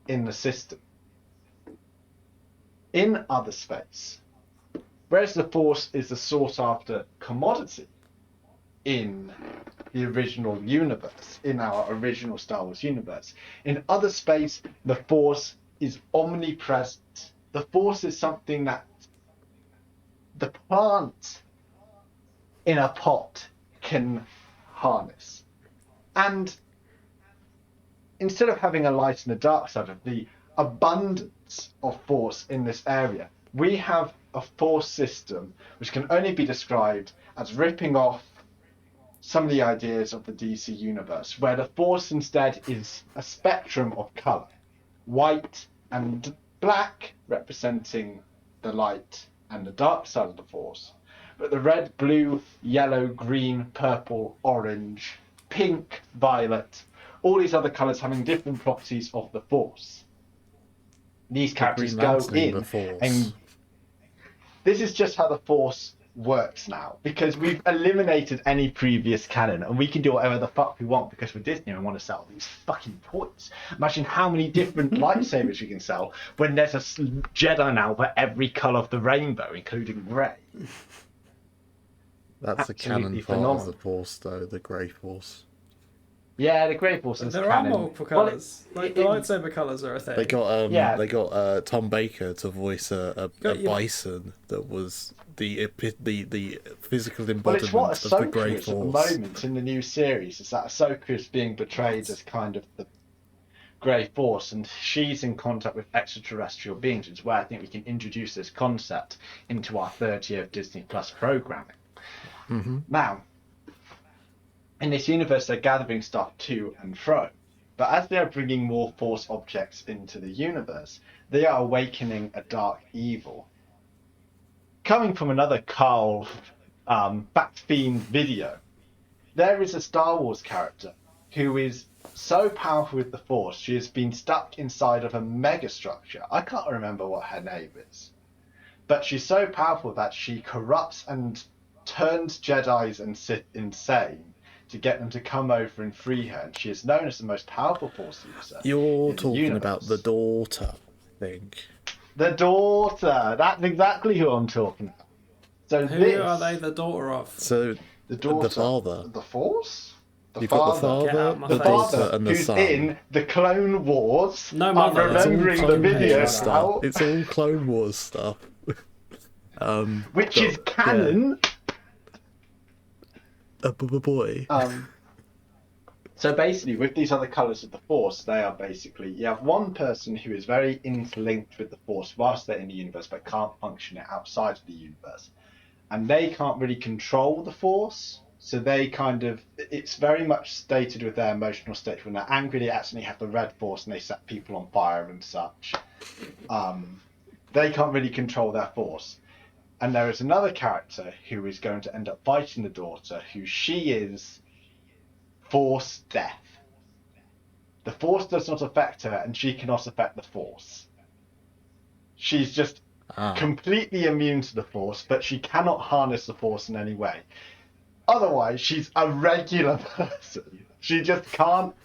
in the system. In other space, whereas the Force is the sought-after commodity in the original universe, in our original Star Wars universe, in other space, the Force is omnipresent. The Force is something that the plant in a pot can harness. And instead of having a light and a dark side of the abundance of Force in this area, we have a Force system which can only be described as ripping off some of the ideas of the DC universe, where the Force instead is a spectrum of colour, white and black representing the light and the dark side of the Force, but the red, blue, yellow, green, purple, orange, pink, violet, all these other colours having different properties of the Force. These characters go in, and this is just how the Force works now, because we've eliminated any previous canon and we can do whatever the fuck we want because we're Disney and want to sell these fucking toys. Imagine how many different lightsabers we can sell when there's a Jedi now for every colour of the rainbow, including grey. That's the canon part of the Force, though, the Grey Force. Yeah, the Grey Force is there canon. are multiple colours. The lightsaber colours are a thing. They got Tom Baker to voice a bison that was the physical embodiment of the Grey Force. At the moment in the new series is that Ahsoka is being portrayed as kind of the Grey Force, and she's in contact with extraterrestrial beings, which is where I think we can introduce this concept into our 3rd year of Disney Plus programming. Mm-hmm. Now, in this universe, they're gathering stuff to and fro. But as they are bringing more Force objects into the universe, they are awakening a dark evil. Coming from another Carl Backfiend video, there is a Star Wars character who is so powerful with the Force, she has been stuck inside of a mega structure. I can't remember what her name is. But she's so powerful that she corrupts and turns Jedis and Sith insane to get them to come over and free her. And she is known as the most powerful Force user. You're talking about the daughter, I think. The daughter. That's exactly who I'm talking about. So Who are they the daughter of? So the daughter, the father. The Force? You've got the father, the daughter, and the who's son. in the Clone Wars. No mother. I'm remembering the video stuff. now. It's all Clone Wars stuff. Which is canon. A boy. So basically, with these other colours of the Force, they are basically, you have one person who is very interlinked with the Force whilst they're in the universe, but can't function it outside of the universe. And they can't really control the Force, so they kind of, it's very much stated with their emotional state. When they're angry, they actually have the Red Force and they set people on fire and such. They can't really control their Force. And there is another character who is going to end up fighting the daughter, who she is Force death. The Force does not affect her, and she cannot affect the Force. She's just completely immune to the Force, but she cannot harness the Force in any way. Otherwise, she's a regular person. She just can't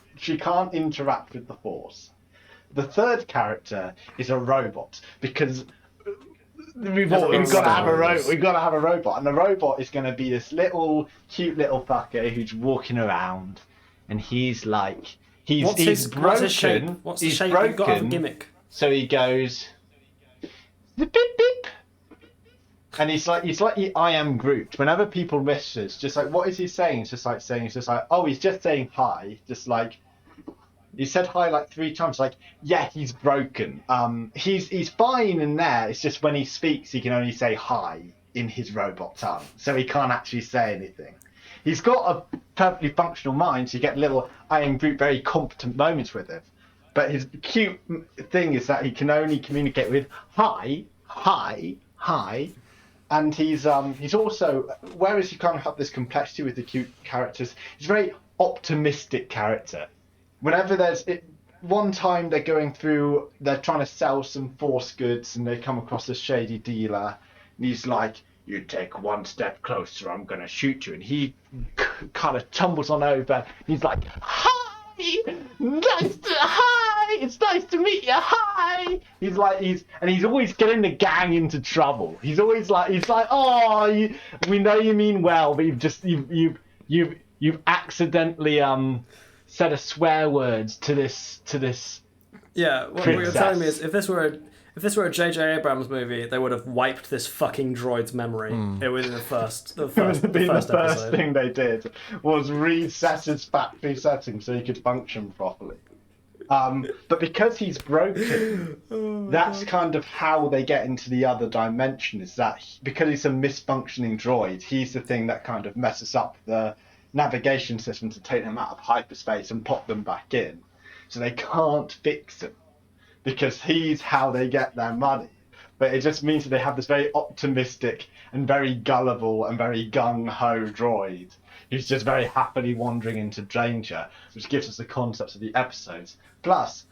interact with the Force. The third character is a robot, because we've got to have a robot. We've got to have a robot, and the robot is going to be this cute little fucker who's walking around, and he's like, he's broken. What's his shape? What's the shape? You've got to have a gimmick. So he goes, beep beep, and he's like the I am Groot. Whenever people miss this, just like, what is he saying? It's just like, oh, he's just saying hi, just like. He said hi like 3 times. Like, yeah, he's broken. He's fine in there. It's just when he speaks, he can only say hi in his robot tongue, so he can't actually say anything. He's got a perfectly functional mind, so you get little I am Groot, very competent moments with him. But his cute thing is that he can only communicate with hi, hi, hi. And he's also, whereas you kind of have this complexity with the cute characters, he's a very optimistic character. Whenever one time they're trying to sell some Force goods and they come across a shady dealer, and he's like, you take one step closer, I'm going to shoot you. And he kind of tumbles on over. He's like, hi, it's nice to meet you, hi. He's always getting the gang into trouble. He's like, oh, we know you mean well, but you've accidentally, said a swear words to this. Yeah, what you're telling me is if this were a J.J. Abrams movie, they would have wiped this fucking droid's memory. It was the first first thing they did was reset his factory settings so he could function properly. But because he's broken, that's kind of how they get into the other dimension. Is that because he's a misfunctioning droid, he's the thing that kind of messes up the navigation system to take them out of hyperspace and pop them back in, so they can't fix him because he's how they get their money. But it just means that they have this very optimistic and very gullible and very gung-ho droid who's just very happily wandering into danger, which gives us the concepts of the episodes. Plus,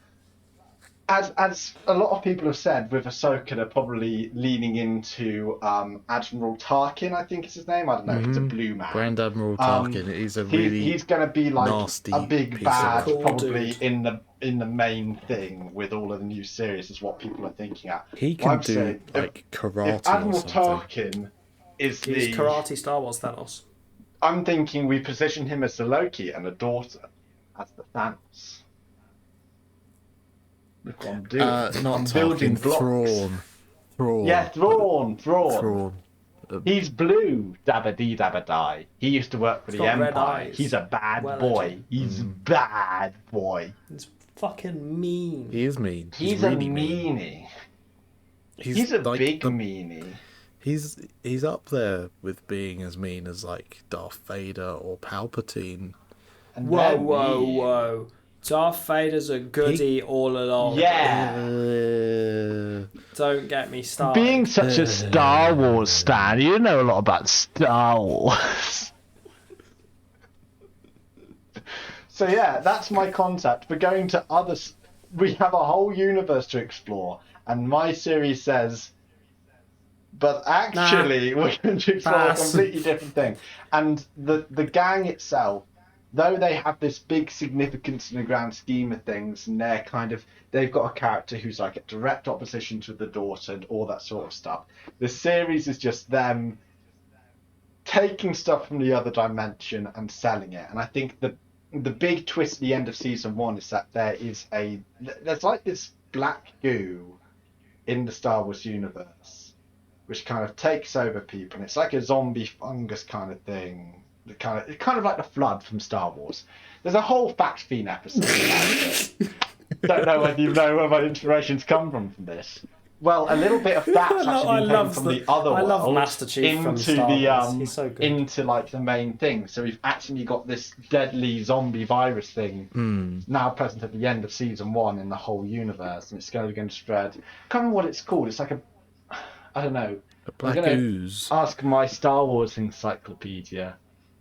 as a lot of people have said, with Ahsoka, they're probably leaning into Admiral Tarkin, I think is his name. I don't know. He's a blue man. Grand Admiral Tarkin. He's he's going to be like nasty a big bad, cool probably dude. in the main thing with all of the new series, is what people are thinking at. He can do like karate if Admiral or something. Tarkin is He's karate Star Wars Thanos. I'm thinking we position him as the Loki and the daughter as the Thanos. Look what I'm doing. Not I'm building blocks. Thrawn. Yeah, Thrawn. He's blue, dabba dee dabba die. He used to work for the got red Empire. eyes. He's a bad boy. He's bad boy. He's fucking mean. He is mean. He's really a meanie. He's He's a like big meanie. He's up there with being as mean as like Darth Vader or Palpatine. And Whoa, they're whoa, mean. whoa. Darth Vader's a goodie all along. Yeah. Don't get me started. Being such a Star Wars stan, you know a lot about Star Wars. So yeah, that's my concept. We're going to others. We have a whole universe to explore, and my series says, but actually, we're going to explore a completely different thing. And the gang itself, though they have this big significance in the grand scheme of things, and they've got a character who's like a direct opposition to the daughter and all that sort of stuff. The series is just them taking stuff from the other dimension and selling it. And I think the big twist at the end of season 1 is that there's like this black goo in the Star Wars universe, which kind of takes over people, and it's like a zombie fungus kind of thing. It's kind of like the Flood from Star Wars. There's a whole Fact Fiend episode about it. Don't know whether you know where my inspirations come from this. Well, a little bit of that's actually been taken from the other world. I love Master Chief from Star Wars. He's so good. Into like the main thing. So we've actually got this deadly zombie virus thing now present at the end of season 1 in the whole universe, and it's going to spread. I can't remember what it's called. It's like I don't know. A black ooze. Ask my Star Wars encyclopedia.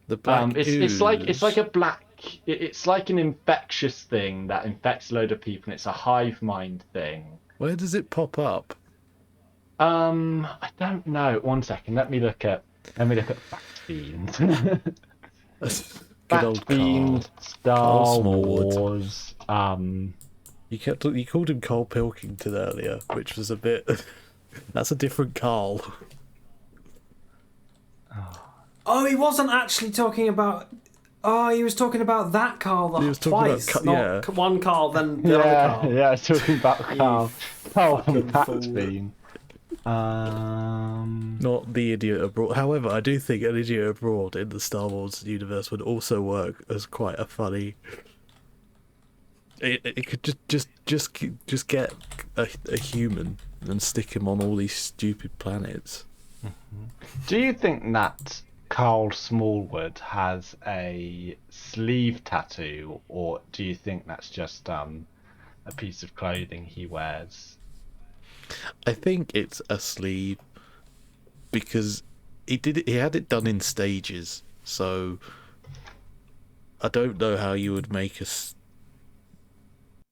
The black ooze. It's like a black. It's like an infectious thing that infects a load of people, and it's a hive mind thing. Where does it pop up? I don't know. One second. Let me look at Fact Fiend. Fact Fiend, Star Wars. You called him Carl Pilkington earlier, which was a bit. That's a different Carl. Oh, he wasn't actually talking about. Oh, he was talking about that Carl. He was talking about not one Carl, then the other Carl. Yeah, I was talking about Carl. From Fact Fiend. Not the Idiot Abroad. However, I do think an Idiot Abroad in the Star Wars universe would also work as quite a funny. It could just get a human and stick him on all these stupid planets. Do you think that Carl Smallwood has a sleeve tattoo, or do you think that's just a piece of clothing he wears? I think it's a sleeve because he had it done in stages, so I don't know how you would make a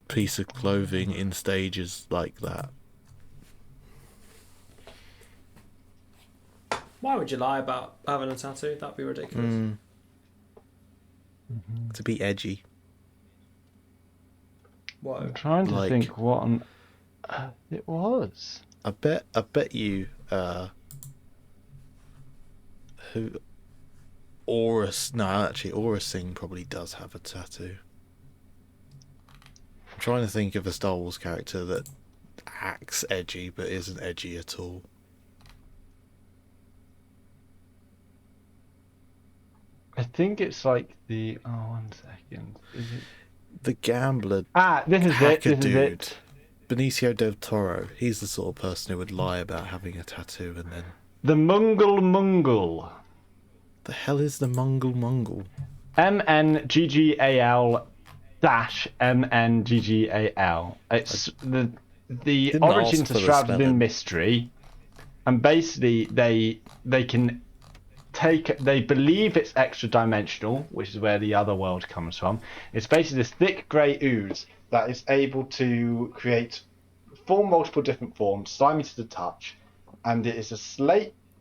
piece of clothing in stages like that. Why would you lie about having a tattoo? That'd be ridiculous. To be edgy. What? I'm trying to think what on it was. I bet you who Aura Singh probably does have a tattoo. I'm trying to think of a Star Wars character that acts edgy but isn't edgy at all. I think it's like the. Oh, 1 second. Is it? The gambler. This is it. This dude, is it. Benicio del Toro. He's the sort of person who would lie about having a tattoo and then. The Mungle. The hell is the Mungle? MNGGAL -MNGGAL. It's the origins are shrouded in mystery, and basically they can. They believe it's extra dimensional, which is where the other world comes from. It's basically this thick grey ooze that is able to form multiple different forms, slimy to the touch, and it is a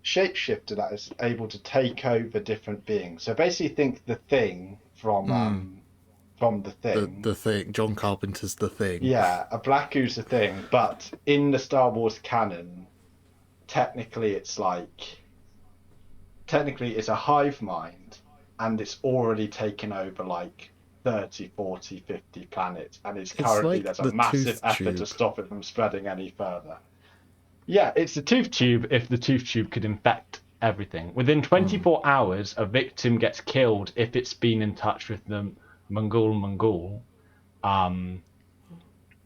shapeshifter that is able to take over different beings. So basically, think the Thing from the Thing. The Thing. John Carpenter's The Thing. Yeah, a black ooze, the Thing, but in the Star Wars canon, technically it's a hive mind, and it's already taken over like 30, 40, 50 planets, and there's a massive effort to stop it from spreading any further. Yeah, it's a tooth tube if the tooth tube could infect everything. Within 24 hours, a victim gets killed if it's been in touch with the Mongol.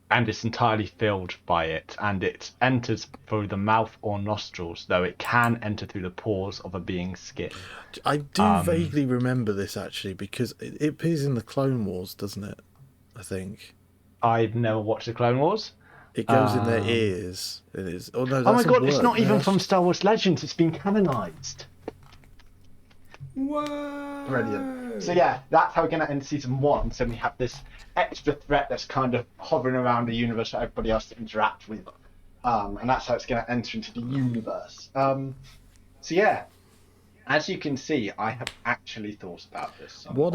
And it's entirely filled by it, and it enters through the mouth or nostrils, though it can enter through the pores of a being's skin. I do vaguely remember this, actually, because it appears in the Clone Wars, doesn't it? I think. I've never watched the Clone Wars. It goes in their ears. It is. Oh no! Oh my That's a god! word. It's not even from Star Wars Legends. It's been canonized. Whoa! Brilliant. So yeah, that's how we're going to end season 1. So we have this extra threat that's kind of hovering around the universe for everybody else to interact with, and that's how it's going to enter into the universe. So yeah, as you can see, I have actually thought about this. What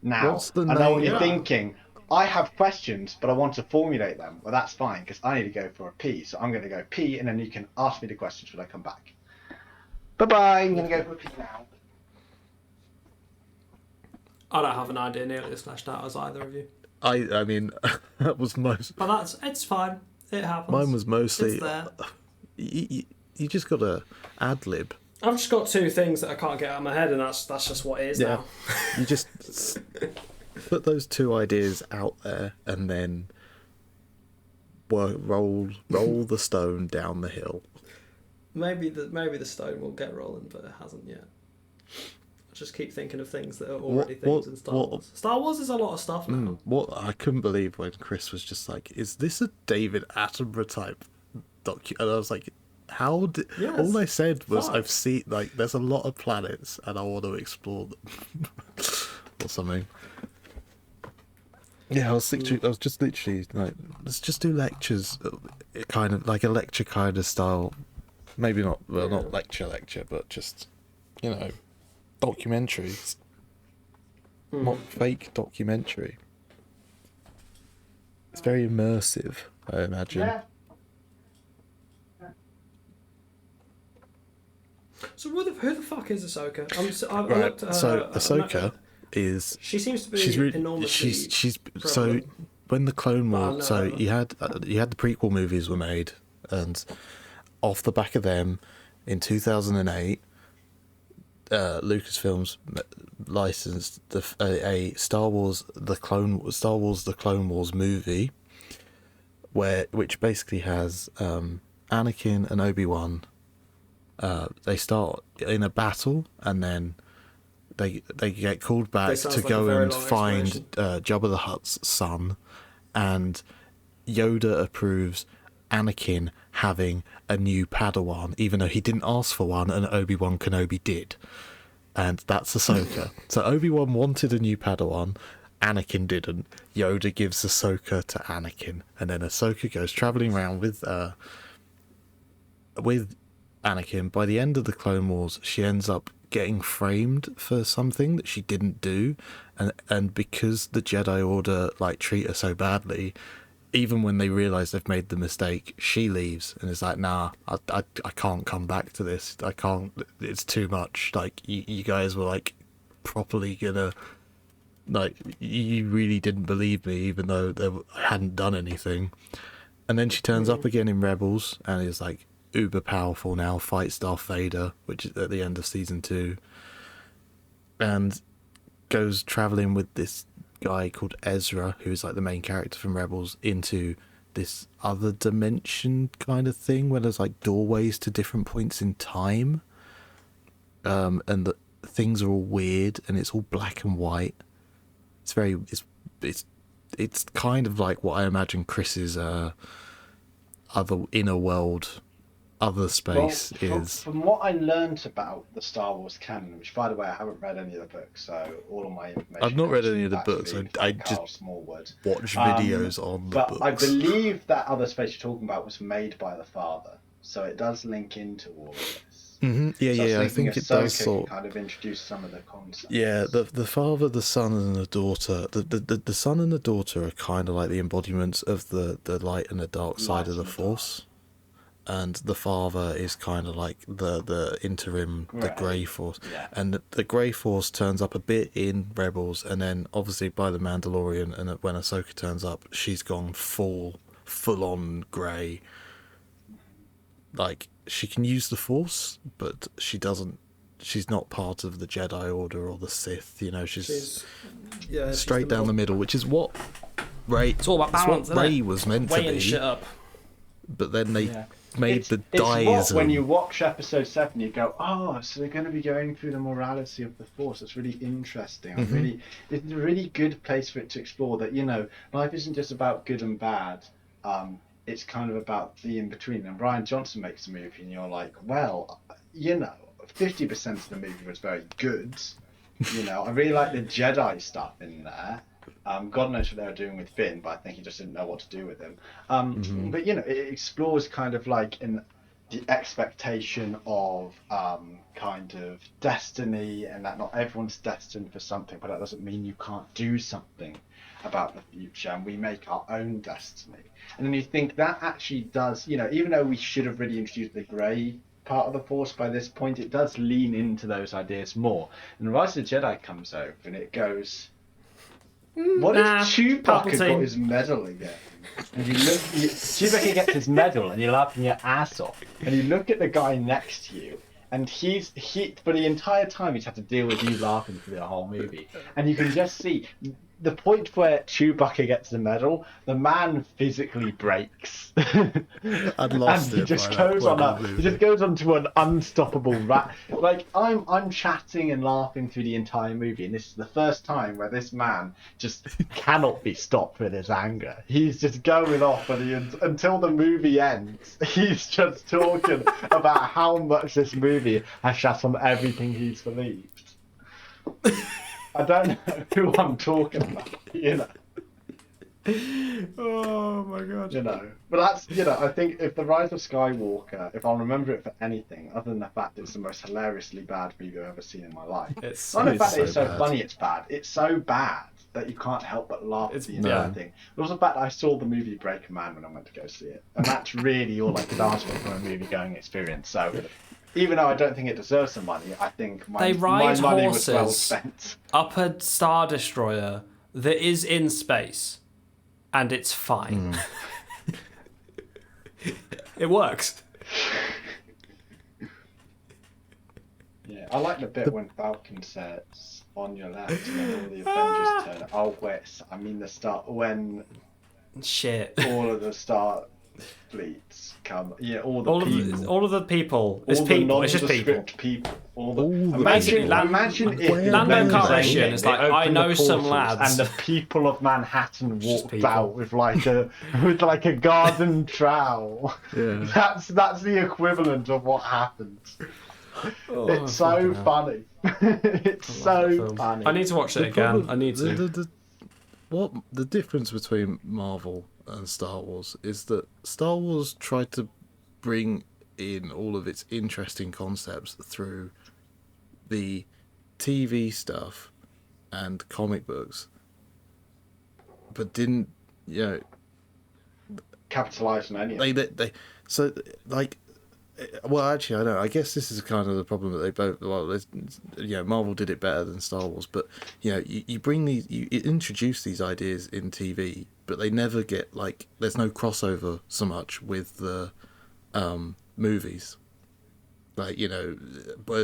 now? What's the I know name? what you're thinking. I have questions, but I want to formulate them. Well, that's fine because I need to go for a pee. So I'm going to go pee, and then you can ask me the questions when I come back. Bye bye. I'm going to go for a pee now. I don't have an idea nearly as fleshed out as either of you. I mean, that was most. But it's fine. It happens. Mine was mostly. It's there. You just got to ad lib. I've just got 2 things that I can't get out of my head, and that's just what it is now. You just put those 2 ideas out there, and then roll the stone down the hill. Maybe the stone will get rolling, but it hasn't yet. I just keep thinking of things that are already things in Star Wars. Star Wars is a lot of stuff now. What I couldn't believe when Chris was just like, "Is this a David Attenborough type docu?" And I was like, "How did?" Yes. All I said was, "I've seen there's a lot of planets, and I want to explore them," or something. Yeah, I was just literally like, let's just do lectures, kind of like a lecture kind of style. Maybe not not lecture, but just documentaries, not fake documentary. It's very immersive, I imagine. Yeah. So who the fuck is Ahsoka? Ahsoka is. She seems to be enormously. She's so prevalent. when the Clone Wars. So you had the prequel movies were made, and off the back of them, in 2008. Lucasfilms licensed a Star Wars the Clone Wars movie, which basically has Anakin and Obi-Wan. They start in a battle, and then they get called back to go and find Jabba the Hutt's son, and Yoda approves Anakin having a new Padawan, even though he didn't ask for one, and Obi-Wan Kenobi did. And that's Ahsoka. So Obi-Wan wanted a new Padawan, Anakin didn't. Yoda gives Ahsoka to Anakin, and then Ahsoka goes travelling around with Anakin. By the end of the Clone Wars, she ends up getting framed for something that she didn't do, and because the Jedi Order treat her so badly, even when they realise they've made the mistake, she leaves and is like, "Nah, I can't come back to this. I can't. It's too much. You guys were properly gonna you really didn't believe me, even though I hadn't done anything." And then she turns up again in Rebels and is uber powerful now. Fights Darth Vader, which is at the end of season 2, and goes travelling with this guy called Ezra, who's the main character from Rebels, into this other dimension kind of thing where there's doorways to different points in time, and the things are all weird and it's all black and white. It's very it's kind of like what I imagine Chris's other inner world, other space is. From what I learned about the Star Wars canon, which by the way I haven't read any of the books, so all of my information. I've not read any of the books. I just watch videos on the books. But I believe that other space you're talking about was made by the father, so it does link into all of this. Mm-hmm. Yeah. I think it does kind of introduce some of the concepts. Yeah, the father, the son, and the daughter. The son and the daughter are kind of like the embodiments of the light and the dark side of the Force. And the father is kind of like the interim, the Grey Force. Yeah. And the Grey Force turns up a bit in Rebels, and then obviously by the Mandalorian, and when Ahsoka turns up, she's gone full on grey. She can use the Force, but she doesn't. She's not part of the Jedi Order or the Sith. She's straight down the middle, which is what Rey. It's all about balance. What Rey was meant to be. Weighing shit up. But then they made the it's dies. When you watch episode 7, you go, oh, so they're going to be going through the morality of the Force. It's really interesting. It's a really good place for it to explore that, life isn't just about good and bad. It's kind of about the in-between. And Ryan Johnson makes a movie and you're like, well, 50% of the movie was very good. I really like the Jedi stuff in there. God knows what they were doing with Finn, but I think he just didn't know what to do with him. But it explores kind of like the expectation of kind of destiny, and that not everyone's destined for something, but that doesn't mean you can't do something about the future, and we make our own destiny. And then you think that actually does, even though we should have really introduced the grey part of the Force by this point, it does lean into those ideas more. And Rise of the Jedi comes over and it goes, what if Chewbacca got his medal again? And Chewbacca gets his medal and you're laughing your ass off. And you look at the guy next to you and he for the entire time he's had to deal with you laughing for the whole movie. And you can just see the point where Chewbacca gets the medal, the man physically breaks. I'd lost and it. He just goes onto an unstoppable rat. Like I'm chatting and laughing through the entire movie, and this is the first time where this man just cannot be stopped with his anger. He's just going off, and until the movie ends, he's just talking about how much this movie has shat on everything he's believed. I don't know who I'm talking about, Oh my god. But that's, I think if The Rise of Skywalker, if I'll remember it for anything, other than the fact it's the most hilariously bad movie I've ever seen in my life. It's not the fact that it's so bad. funny it's bad. It's so bad that you can't help but laugh at the entire thing. It was the fact that I saw the movie Break a Man when I went to go see it. And that's really all I could ask for from a movie-going experience. So even though I don't think it deserves the money, I think my money was well spent. Up a Star Destroyer that is in space, and it's fine. It works. Yeah, I like the bit when Falcon says, on your left, and then all the Avengers turn. Oh, wait, I mean the start, when all of the Star fleets come. Yeah, all of the people. It's people. It's just people. Imagine if Lando Calrissian is like, I know some lads, and the people of Manhattan walked out with like a garden trowel. Yeah. That's the equivalent of what happens. It's so funny. It's so funny. I need to watch it again. I need to. The difference between Marvel and Star Wars is that Star Wars tried to bring in all of its interesting concepts through the TV stuff and comic books, but didn't capitalize on any of it. They so like. Well, actually, I don't know. I guess this is kind of the problem that they both. Well, Marvel did it better than Star Wars, but you bring these, you introduce these ideas in TV, but they never get there's no crossover so much with the movies. But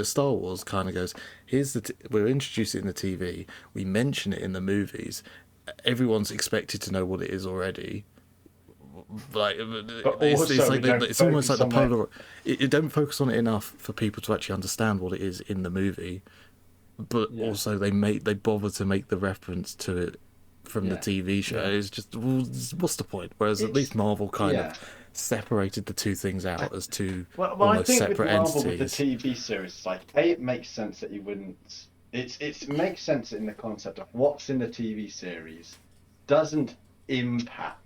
Star Wars kind of goes, here's we're introducing the TV, we mention it in the movies, everyone's expected to know what it is already. It's almost like the polar. It don't focus on it enough for people to actually understand what it is in the movie, but also they bother to make the reference to it from the TV show. It's just, what's the point? Whereas at least Marvel kind of separated the two things out as two almost separate entities. With the TV series, it's like it makes sense that you wouldn't. It makes sense in the concept of what's in the TV series doesn't impact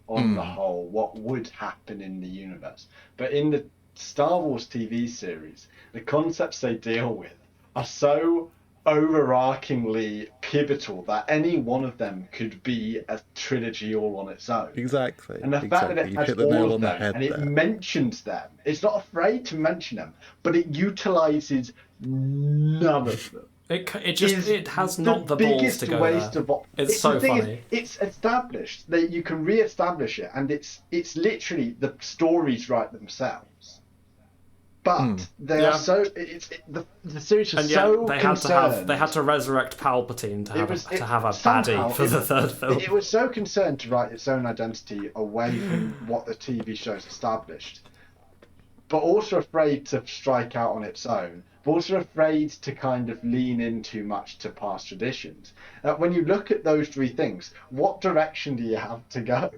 on the whole what would happen in the universe, but in the Star Wars TV series, the concepts they deal with are so overarchingly pivotal that any one of them could be a trilogy all on its own. Exactly. And the fact that it has all of them and it mentions them, it's not afraid to mention them, but it utilizes none of them. It has not the balls to go there. It's so funny. It's established that you can re-establish it, and it's literally the stories write themselves. But they are so the series is so concerned. They had to resurrect Palpatine to have a baddie for the third film. It was so concerned to write its own identity away from what the TV show's established but also afraid to strike out on its own, but also afraid to kind of lean in too much to past traditions. When you look at those three things, what direction do you have to go?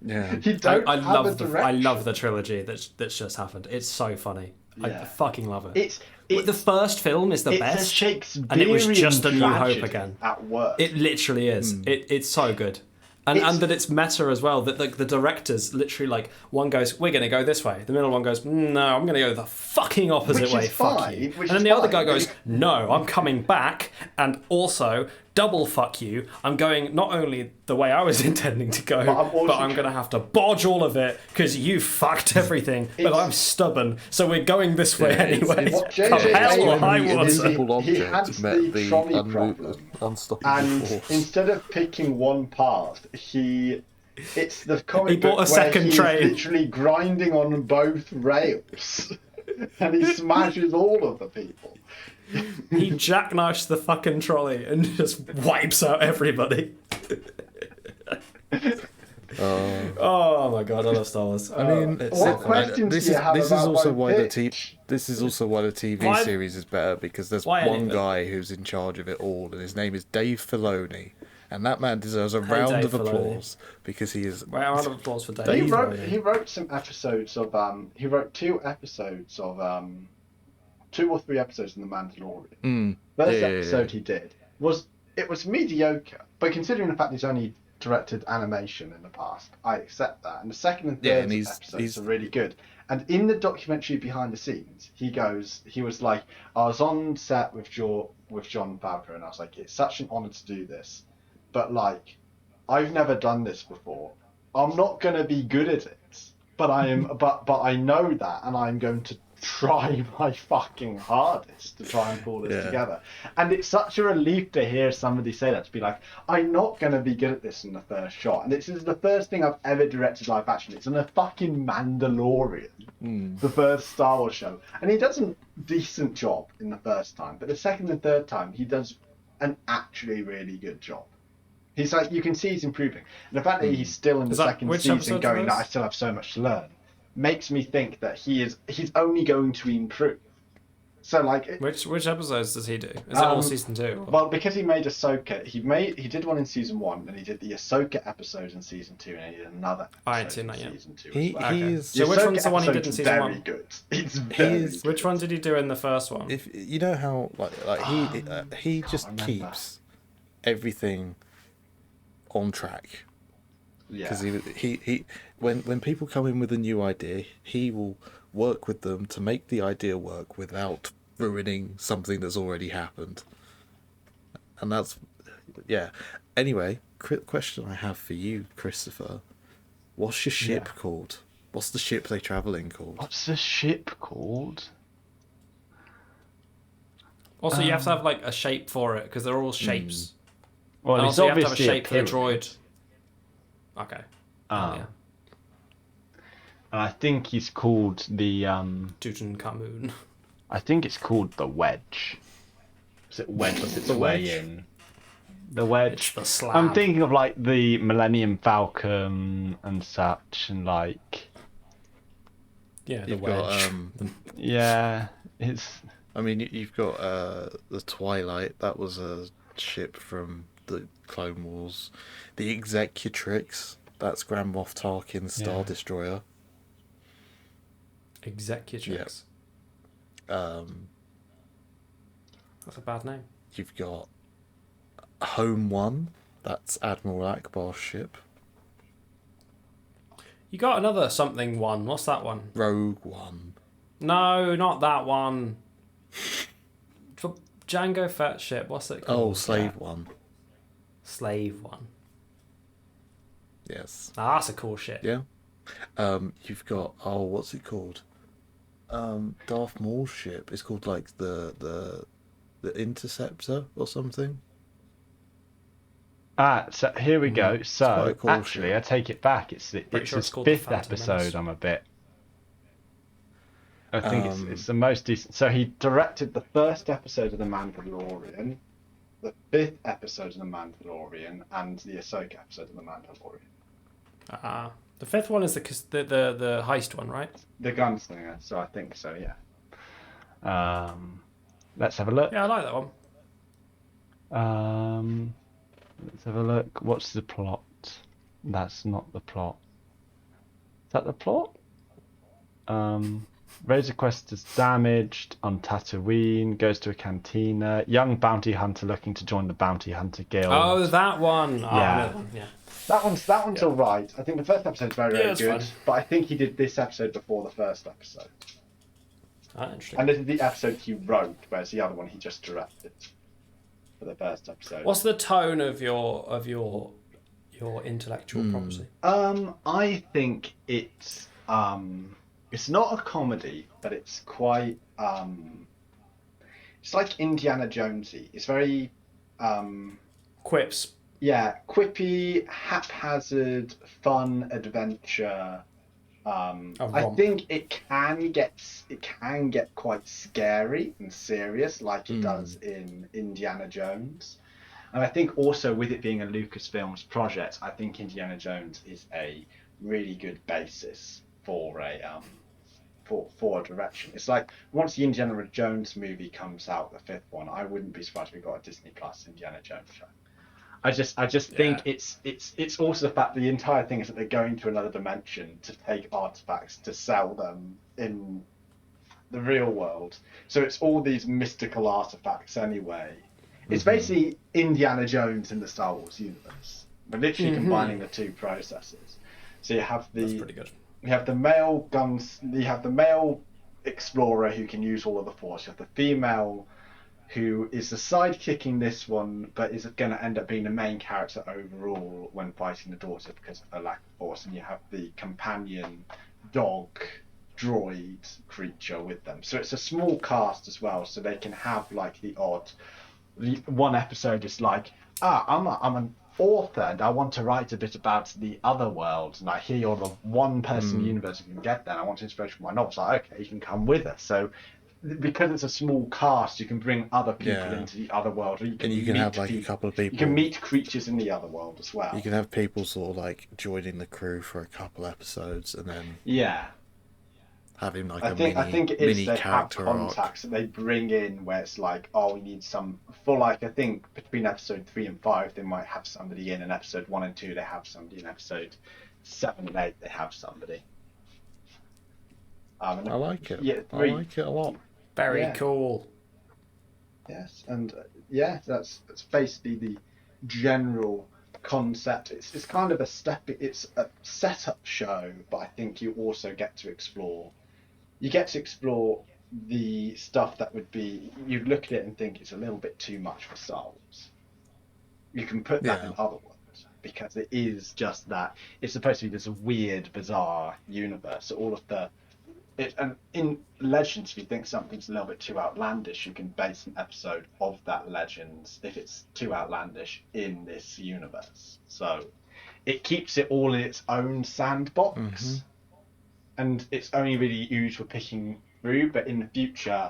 Yeah. You don't I have a love direction. I love the trilogy that's just happened. It's so funny. I Yeah. fucking love it. It's the first film is the it's best, a Shakespearean and it was just A New Hope tragedy again. at work. It literally is. It's so good. And that it's meta as well, that the directors literally, like, one goes, we're going to go this way. The middle one goes, no, I'm going to go the fucking opposite way, fuck you. And then the other guy goes, no, I'm coming back, and also, double fuck you, I'm going not only the way I was intending to go, but I'm going to have to bodge all of it, because you fucked everything, but I'm stubborn, so we're going this way anyway. Come hell or high water. He had the trolley problem, and instead of picking one path, it's the comic He bought book a second where train. he's literally grinding on both rails, and he smashes all of the people. He jackknifes the fucking trolley and just wipes out everybody. Oh my god, I love Star Wars. I mean, What questions this do you have is about also both why pitch? this is also why the TV Why- series is better, because there's Why one anything? guy who's in charge of it all, and his name is Dave Filoni, and that man deserves a round Dave of Filoni. applause because he is. Round of applause for Dave. He wrote some episodes of he wrote 2 episodes of 2 or 3 episodes in The Mandalorian. First episode he did was mediocre, but considering the fact he's only directed animation in the past, I accept that. And the second and third episodes are really good. And in the documentary behind the scenes, he was like, I was on set with John Favreau, and I was like, it's such an honor to do this, but like, I've never done this before. I'm not gonna be good at it, but I am. But I know that, and I'm going to try my fucking hardest to try and pull this together. And it's such a relief to hear somebody say that, to be like, I'm not going to be good at this in the first shot. And this is the first thing I've ever directed live action. It's in a fucking Mandalorian, the first Star Wars show. And he does a decent job in the first time, but the second and third time, he does an actually really good job. He's like, you can see he's improving. And the fact that he's still in the second season going, I still have so much to learn, makes me think that he's only going to improve. So like, which episodes does he do? Is it all season 2? Well, because he made Ahsoka, he did one in season 1, and he did the Ahsoka episode in season 2, and he did another episode in season 2 as well. So which one's the one he did in season 1? Very good. It's very good. Which one did he do in the first one? If you know how he just keeps everything on track. Because he when people come in with a new idea, he will work with them to make the idea work without ruining something that's already happened. And that's Anyway, question I have for you, Christopher: what's your ship called? What's the ship they travel in called? What's the ship called? Also, you have to have like a shape for it, because they're all shapes. Well, and it's also you have to have a obviously shape for the pyramid. droid. Okay. And I think he's called the Tutankhamun. I think it's called the Wedge. Is it wedged its way in? The Wedge. It's the slab. I'm thinking of like the Millennium Falcon and such, and like. Yeah, the You've wedge. got it's. I mean, you've got the Twilight. That was a ship from the Clone Wars. The Executrix. That's Grand Moff Tarkin's Star Destroyer. Executrix. Yeah. That's a bad name. You've got Home One. That's Admiral Akbar's ship. You got another something one. What's that one? Rogue One. No, not that one. For Jango Fett's ship, what's it called? Oh, Slave One. Slave One. Yes. Ah, that's a cool ship. Yeah. You've got what's it called? Darth Maul's ship. It's called like the Interceptor or something. So here we go. So quite a cool actually, ship. I take it back. It's sure his it's called the 5th Phantom episode. Menace. I'm a bit. I think it's the most decent. So he Directed the first episode of The Mandalorian, the 5th episode of The Mandalorian, and the Ahsoka episode of The Mandalorian. The fifth one is the heist one, right? The gunslinger. So I think so. Yeah. Let's have a look. Yeah, I like that one. Let's have a look. What's the plot? That's not the plot. Is that the plot? Razor Quest is damaged on Tatooine, goes to a cantina. Young bounty hunter looking to join the bounty hunter guild. Oh, that one. Yeah. Oh, that one. Yeah. That one's all right. I think the first episode's very, very it's good. fun. But I think he did this episode before the first episode. Interesting. And this is the episode he wrote, whereas the other one he just directed for the first episode. What's the tone of your intellectual property? I think it's not a comedy, but it's quite it's like Indiana Jonesy. It's very Quips. yeah, quippy, haphazard, fun adventure. I think it can get quite scary and serious, like it does in Indiana Jones. And I think also with it being a Lucasfilms project, I think Indiana Jones is a really good basis for a direction. It's like once the Indiana Jones movie comes out, the fifth one, I wouldn't be surprised if we got a Disney Plus Indiana Jones show. I just think it's also the fact that the entire thing is that they're going to another dimension to take artifacts to sell them in the real world. So it's all these mystical artifacts anyway. It's basically Indiana Jones in the Star Wars universe. We're literally combining the two processes. So you have That's pretty good. you have the male explorer who can use all of the force. You have the female who is the sidekick in this one, but is going to end up being the main character overall when fighting the daughter because of her lack of force. And you have the companion dog droid creature with them. So it's a small cast as well, so they can have like the one episode is like, I'm an author and I want to write a bit about the other world, and I hear you're the one person universe who can get there, and I want inspiration from my novels. Like, okay, you can come with us. So because it's a small cast, you can bring other people into the other world, or you can have like a couple of people. You can meet creatures in the other world as well. You can have people sort of like joining the crew for a couple episodes, and then having like I think it is mini they character have contacts that they bring in where it's like, oh, we need some for like I think between episode 3 and 5 they might have somebody in, and episode 1 and 2 they have somebody, in episode 7 and 8 they have somebody. I like it. Yeah, I like it a lot. Very cool. Yes, and that's basically the general concept. It's kind of it's a setup show, but I think you also get to explore. You get to explore the stuff that would be. You'd look at it and think it's a little bit too much for Star Wars. You can put that in other words because it is just that. It's supposed to be this weird, bizarre universe. So all of and in Legends, if you think something's a little bit too outlandish, you can base an episode of that Legends, if it's too outlandish, in this universe. So it keeps it all in its own sandbox, and it's only really used for picking through. But in the future,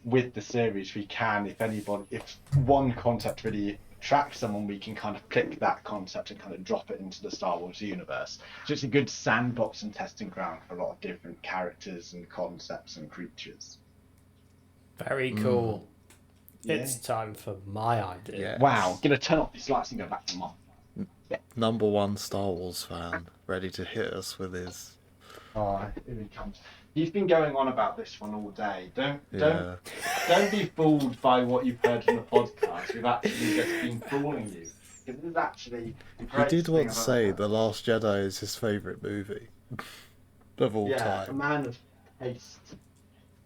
with the series, we can, if one concept really attracts someone, we can kind of pick that concept and kind of drop it into the Star Wars universe. So it's a good sandbox and testing ground for a lot of different characters and concepts and creatures. Very cool. It's time for my idea. Yeah. Wow, I'm gonna turn off these lights and go back to mine. Number one Star Wars fan, ready to hit us with his. Oh, here he comes. He's been going on about this one all day. Don't be fooled by what you've heard in the podcast. We've actually just been fooling you. This is actually. He did once say The Last Jedi is his favourite movie of all a time. man of taste.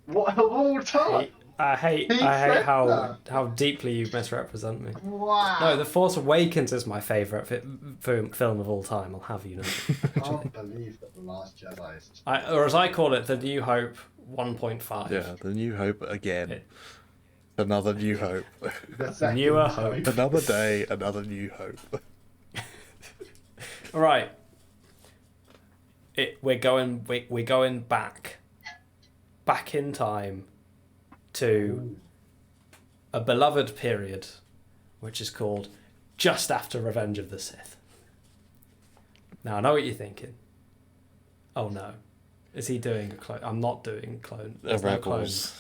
What of all time? I hate how deeply you misrepresent me. Wow. No, The Force Awakens is my favourite film of all time. I'll have you know. I can't believe that The Last Jedi is. Or as I call it, The New Hope 1.5. Yeah, The New Hope again. Another New Hope. Newer Hope. Another day, another New Hope. All right. We're going back in time to a beloved period, which is called just after Revenge of the Sith. Now I know what you're thinking. Oh no. Is he doing a clone? I'm not doing a clone. There's The no clones.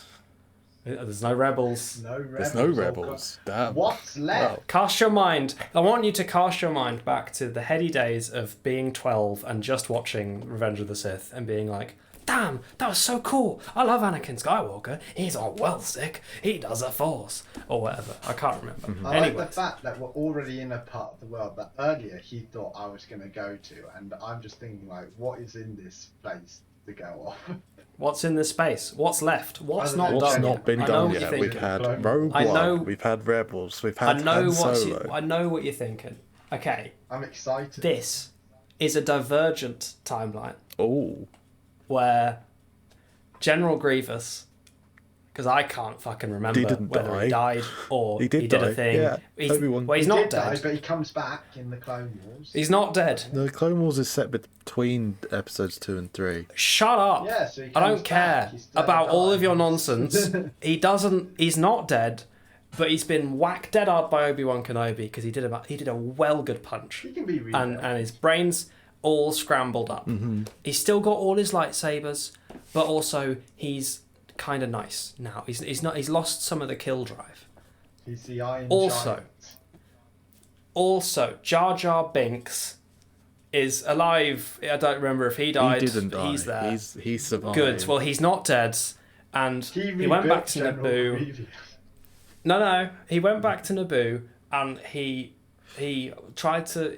rebels. There's no rebels. No rebels. There's no rebels. Damn. What's left? Cast your mind. I want you to cast your mind back to the heady days of being 12 and just watching Revenge of the Sith and being like, damn, that was so cool. I love Anakin Skywalker. He's all well sick. He does a force. Or whatever. I can't remember. I like Anyways. the fact that we're already in a part of the world that earlier he thought I was going to go to, and I'm just thinking, like, what is in this place to go off? What's in this space? What's left? What's Other not than What's done not yet? been I know done what yet? you're We've thinking. had Rogue I know- One. We've had Rebels. We've I had know Han what Solo. I know what you're thinking. Okay, I'm excited. this is a divergent timeline Oh, where General Grievous, because I can't fucking remember He didn't whether die. he died or He did a die, thing. yeah. He's, Obi-Wan- well, he's He not did die, dead. but he comes back in the Clone Wars. He's not dead. the Clone Wars is set between episodes 2 and 3. Shut up. Yeah, so he I don't comes care back, he's still about all of your alive. nonsense. He's not dead, but he's been whacked dead hard by Obi-Wan Kenobi because he did a well good punch. He can be and rebuilt. his brain's all scrambled up. He's still got all his lightsabers, but also he's kind of nice now. He's not. He's lost some of the kill drive. He's the Iron Also- Giant. Also, Jar Jar Binks is alive. I don't remember if he died. He didn't die. He's there. He survived. Good. Well, he's not dead, and he went back to General Naboo. Grievous. No, he went back to Naboo, and he tried to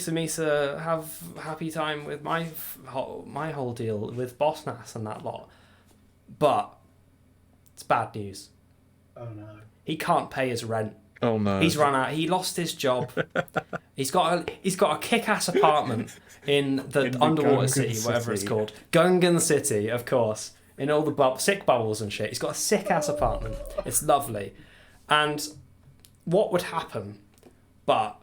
Misa have happy time with my whole deal with Boss Nass and that lot, but it's bad news. Oh no. He can't pay his rent. Oh no. He's run out. He lost his job. He's got a kick-ass apartment in the In the underwater Gungan city, whatever it's City. called, Gungan City, of course. In all the sick bubbles and shit. He's got a sick-ass apartment. It's lovely. And what would happen? But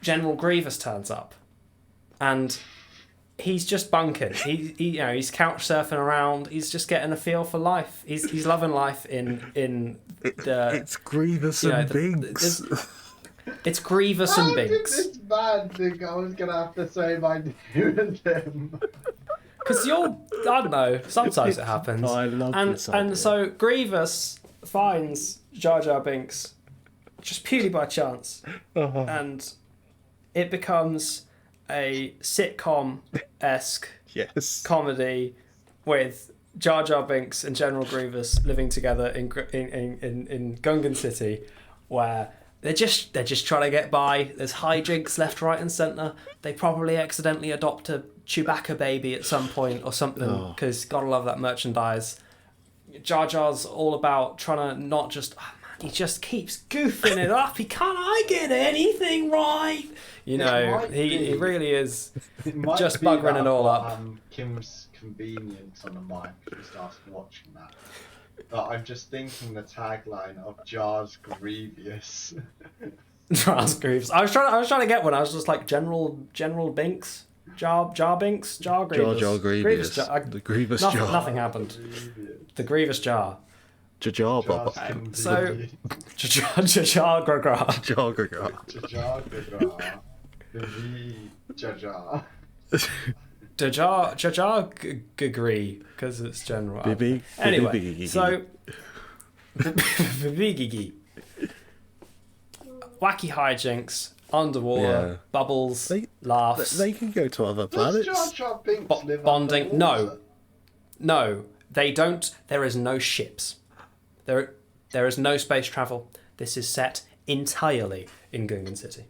General Grievous turns up, and he's just bunking. He's couch surfing around. He's just getting a feel for life. He's loving life in the. It's Grievous you know, and the- Binks. It's Grievous How and did Binks. this man think I was going to have to say my name with him? Because I don't know, sometimes it happens. I love this idea. And so Grievous finds Jar Jar Binks just purely by chance. And it becomes a sitcom-esque Yes. comedy with Jar Jar Binks and General Grievous living together in Gungan City, where they're just trying to get by. There's hijinks left, right, and centre. They probably accidentally adopt a Chewbacca baby at some point or something, because gotta love that merchandise. Jar Jar's all about trying to not just. Oh man, he just keeps goofing it up. He can't. I get anything right. You know, might he be. really is. It might Just be buggering that it all I've up. got, Kim's Convenience on the mind when we started watching that. But I'm just thinking the tagline of Jar's Grievous. Jar Grievous. I was trying to get one. I was just like General Binks, Jar Binks, Jar Grievous. Jar Grievous. The Grievous Jar. Nothing happened. The Grievous Jar. Jar Bob. So Jar Gra. Jar Gra. Jar Jar. Jar agree because it's general. Bibi. Anyway, Bibi. so Bibi. Wacky hijinks, underwater, Yeah. bubbles, They- laughs. They can go to other Does Jar planets. Jar Binks Bo- live bonding- underwater? No, they don't. There is no ships. There is no space travel. This is set entirely in Gungan City.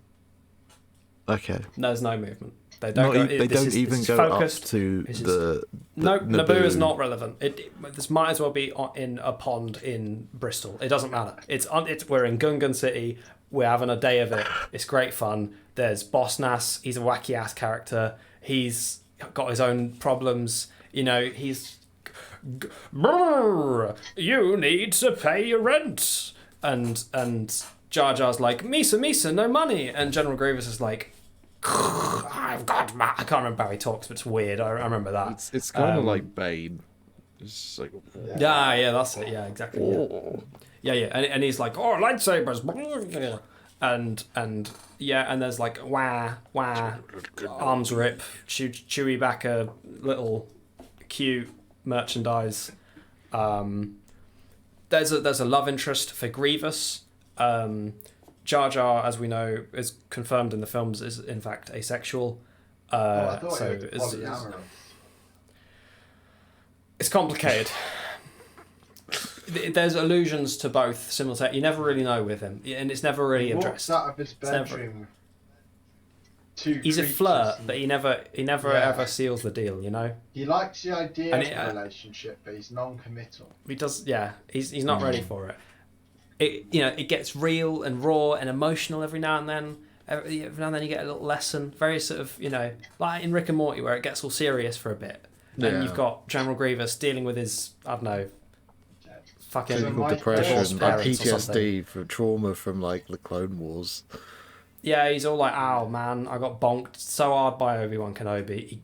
Okay. There's no movement. They don't. They don't even go focused. up to This is- the No, Naboo. Naboo is not relevant. This might as well be in a pond in Bristol. It doesn't matter. We're in Gungan City. We're having a day of it. It's great fun. There's Boss Nass. He's a wacky ass character. He's got his own problems. You know, he's "Brrr, you need to pay your rent. And Jar Jar's like, Misa, no money. And General Grievous is like, I've got I can't remember how he talks, but it's weird. I remember that. It's kind of like Bane. It's like Yeah, that's it. Yeah, exactly. Yeah, and he's like, oh, lightsabers. and yeah, and there's like wah, arms rip, Chewie back a little cute merchandise. There's a love interest for Grievous. Jar Jar, as we know, is confirmed in the films, is in fact asexual. I thought so it was polyamorous. It's complicated. There's allusions to both simultaneously. You never really know with him, and it's never really addressed. He walks out of his bedroom. He's a flirt, but he never ever seals the deal. You know. He likes the idea of a relationship, but he's non-committal. He does. Yeah, he's not ready for it. It gets real and raw and emotional every now and then. Every now and then you get a little lesson, very sort of like in Rick and Morty, where it gets all serious for a bit. And you've got General Grievous dealing with his, I don't know, fucking physical depression, PTSD from trauma from like the Clone Wars. Yeah, he's all like, "Ow, man, I got bonked so hard by Obi-Wan Kenobi.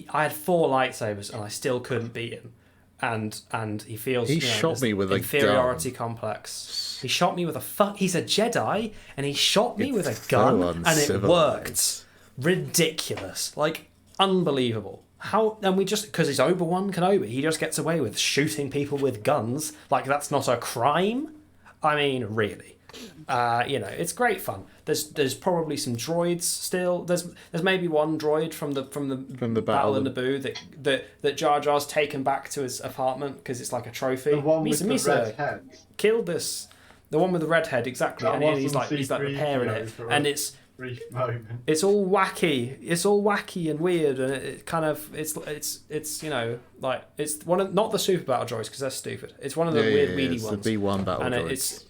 I had 4 lightsabers and I still couldn't beat him." And he feels he shot me with inferiority a gun. Complex. He shot me with a He's a Jedi, and he shot me with a gun, and it worked. Ridiculous, like unbelievable. How? And we just because he's Obi-Wan Kenobi, he just gets away with shooting people with guns. Like that's not a crime. I mean, really. It's great fun. There's probably some droids still. There's maybe one droid from the Battle of Naboo that Jar Jar's taken back to his apartment because it's like a trophy. The one with the red head. Killed this. The one with the red head, exactly. And he's like repairing it, and it's all wacky. It's all wacky and weird, and it kind of it's like it's one of not the super battle droids because they're stupid. It's one of the weird weedy ones. The B1 battle and droids.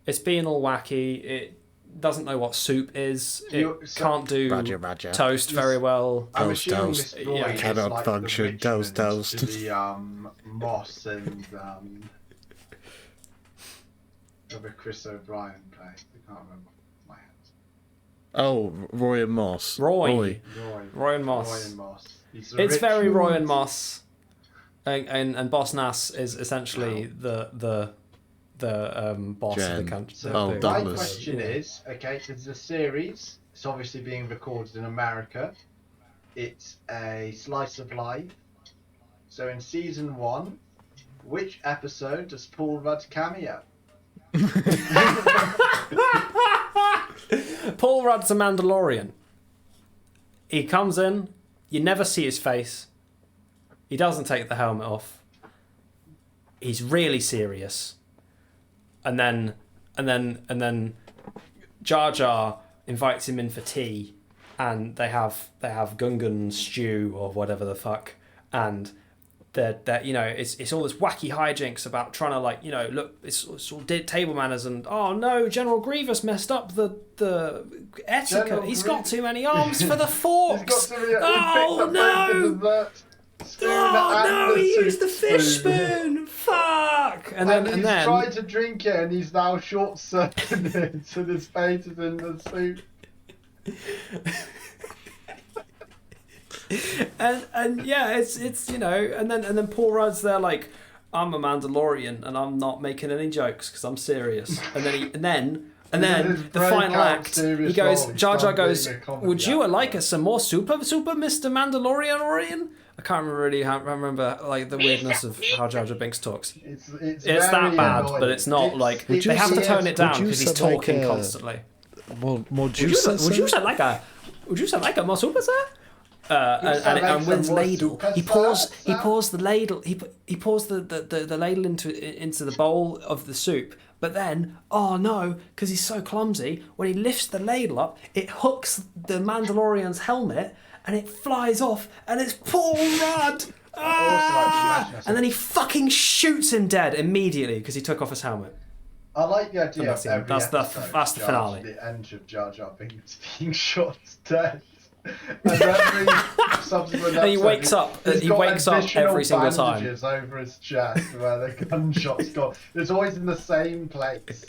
It's being all wacky. It doesn't know what soup is. It can't do Raja. toast very well. I'm assuming this droid cannot like function. Toast. To the Moss and whatever Chris O'Brien played. I can't remember my hands. Oh, Roy and Moss. Roy and Moss. Roy and Moss. It's very Roy and Moss, and Boss Nass is essentially the boss of the country. So my question is, okay, it's a series. It's obviously being recorded in America. It's a slice of life. So in season 1, which episode does Paul Rudd cameo? Paul Rudd's a Mandalorian. He comes in, you never see his face. He doesn't take the helmet off. He's really serious. And then Jar Jar invites him in for tea, and they have Gungan stew or whatever the fuck, and it's all this wacky hijinks about trying to look it's all table manners and oh no, General Grievous messed up the etiquette. He's got too many arms for the forks. Oh no! Oh no! He used the fish spoon. Fuck! And then he's tried to drink it, and he's now short-circuited it, so his face is in the soup. and yeah, it's and then Paul Rudd's there like, I'm a Mandalorian and I'm not making any jokes because I'm serious. And then the final act, he goes, Jar Jar goes, would you like some more super Mr. Mandalorian? I can't remember like the weirdness of how Jar Jar Binks talks. It's that bad, annoying. but it's not like they have to tone it down because he's talking constantly. More juice. Would you say like a more super, sir? And with his ladle, he pours the ladle. He pours the ladle into the bowl of the soup. But then, oh no, because he's so clumsy, when he lifts the ladle up, it hooks the Mandalorian's helmet and it flies off, and it's Paul Rudd. And then he fucking shoots him dead immediately because he took off his helmet. I like the idea of every that's the finale. The end of Jar Jar Binks being shot dead. And every subsequent and he wakes up every single time. Bandages over his chest where the gunshot's gone. It's always in the same place.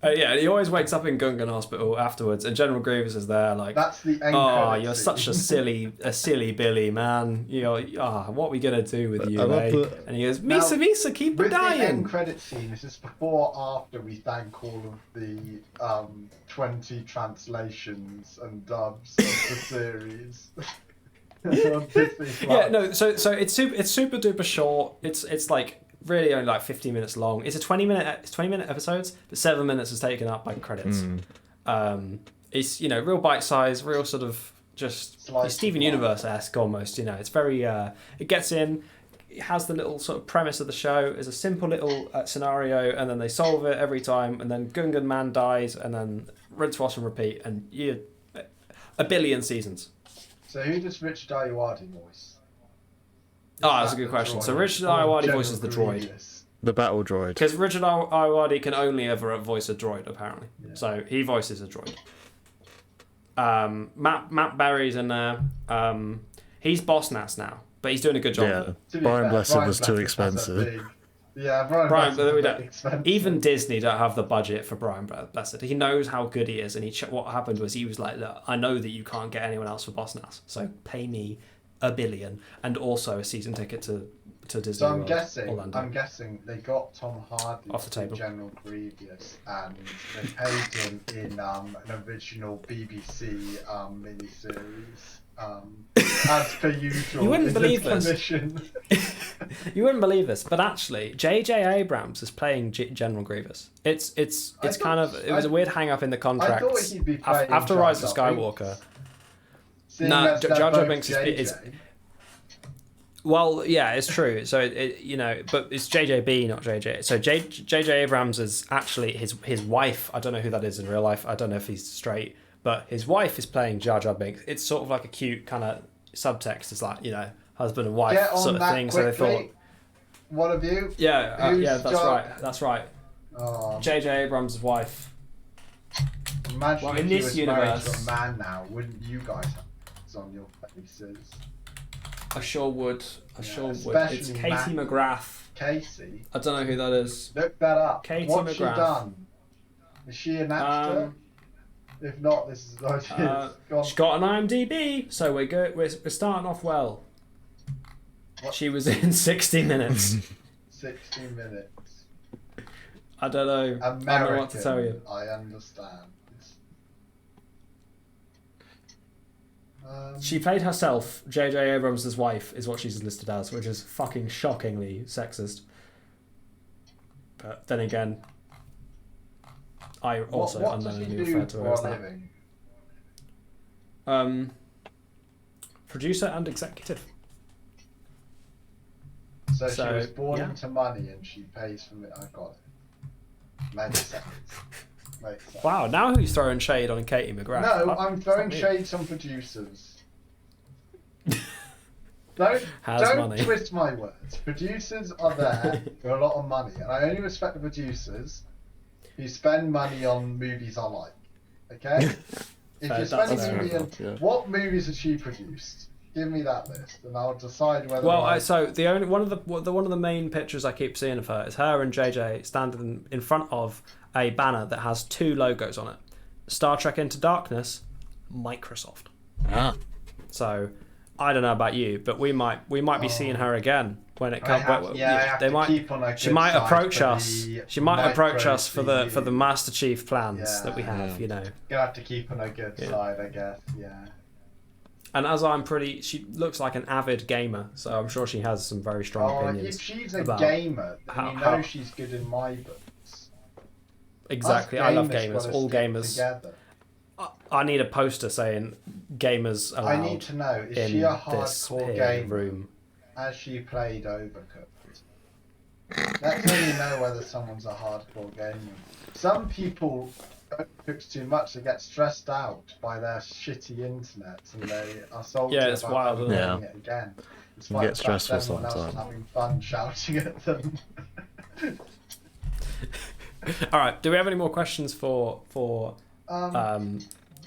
Yeah, and he always wakes up in Gungan Hospital afterwards, and General Grievous is there, like, That's the end oh, credit you're scene. such a silly Billy, man. What are we gonna do with you, eh? And he goes, Misa, Misa, keep With the end dying. credit scene, is this before or after we thank all of the 20 translations and dubs of the series? On Disney Plus? Yeah, no. So it's super duper short. It's like really only like 15 minutes long. It's 20 minute episodes, but 7 minutes is taken up by credits. It's real bite size, real sort of just Steven Universe-esque almost. It's very it gets in. It has the little sort of premise of the show as a simple little scenario, and then they solve it every time, and then Gungan Man dies, and then rinse, wash, and repeat, and a billion seasons. So who does Richard Ayoade voice? That's a good question. So Richard Ayoade voices the droid. The battle droid. Because Richard Ayoade can only ever voice a droid, apparently. Yeah. So he voices a droid. Matt Berry's in there. He's Boss Nass now, but he's doing a good job. Yeah, Brian Blessed was too expensive. Yeah, Brian Blessed. Even Disney don't have the budget for Brian Blessed. He knows how good he is, and what happened was he was like, look, I know that you can't get anyone else for Boss Nass, so pay me $1 billion and also a season ticket to Disney So World, Orlando. I'm guessing they got Tom Hardy off the table. General Grievous, and they paid him in an original BBC miniseries. As per usual, you wouldn't believe this. You wouldn't believe this, but actually, J.J. Abrams is playing General Grievous. It was a weird hang up in the contract. I thought he'd be playing after Rise of Skywalker. No, Jar Jar Binks is. Well, yeah, it's true. So but it's JJB, not JJ. So JJ Abrams is actually his wife. I don't know who that is in real life. I don't know if he's straight, but his wife is playing Jar Jar Binks. It's sort of like a cute kind of subtext. It's like husband and wife sort of thing. Quickly. So they thought, one of you. Yeah, that's right. JJ Abrams' wife. Imagine in if this you was married universe, to a man now, wouldn't you guys have this on your faces? I sure would. It's especially Katie McGrath. Casey. I don't know who that is. Look that up. Katie What's McGrath. she done? Is she an actor? If not, this is like she's got an IMDb, so we're good. We're starting off well. What? She was in 60 Minutes. 60 Minutes. I don't know. American, I don't know what to tell you. I understand. She played herself. J.J. Abrams' wife is what she's listed as, which is fucking shockingly sexist. But then again, I also unknowingly refer to her as that. Producer and executive. So she was born into money and she pays for it. I got it. Makes sense. Wow, now who's throwing shade on Katie McGrath? No, I'm throwing shade on producers. Don't twist my words. Producers are there for a lot of money, and I only respect the producers who spend money on movies I like. Okay? If you're spending money what movies has she produced? Give me that list, and I'll decide whether. Well, so the only one of the main pictures I keep seeing of her is her and JJ standing in front of a banner that has 2 logos on it: Star Trek Into Darkness, Microsoft. So I don't know about you, but we might be seeing her again when it comes. She might approach us. She might approach us for the Master Chief plans that we have. Gonna have to keep on a good side, I guess. Yeah. And as she looks like an avid gamer, so I'm sure she has some very strong opinions. If she's a gamer, then she's good in my books. Exactly, I love gamers. All gamers. I need a poster saying "gamers allowed." I need to know: is she a hardcore gamer? Room. Has she played Overcooked? Let's only know whether someone's a hardcore gamer. Some people Overcooked too much; they get stressed out by their shitty internet, and they are salty it's about wild, having it again. You get stressful sometimes. Else having fun shouting at them. All right. Do we have any more questions for?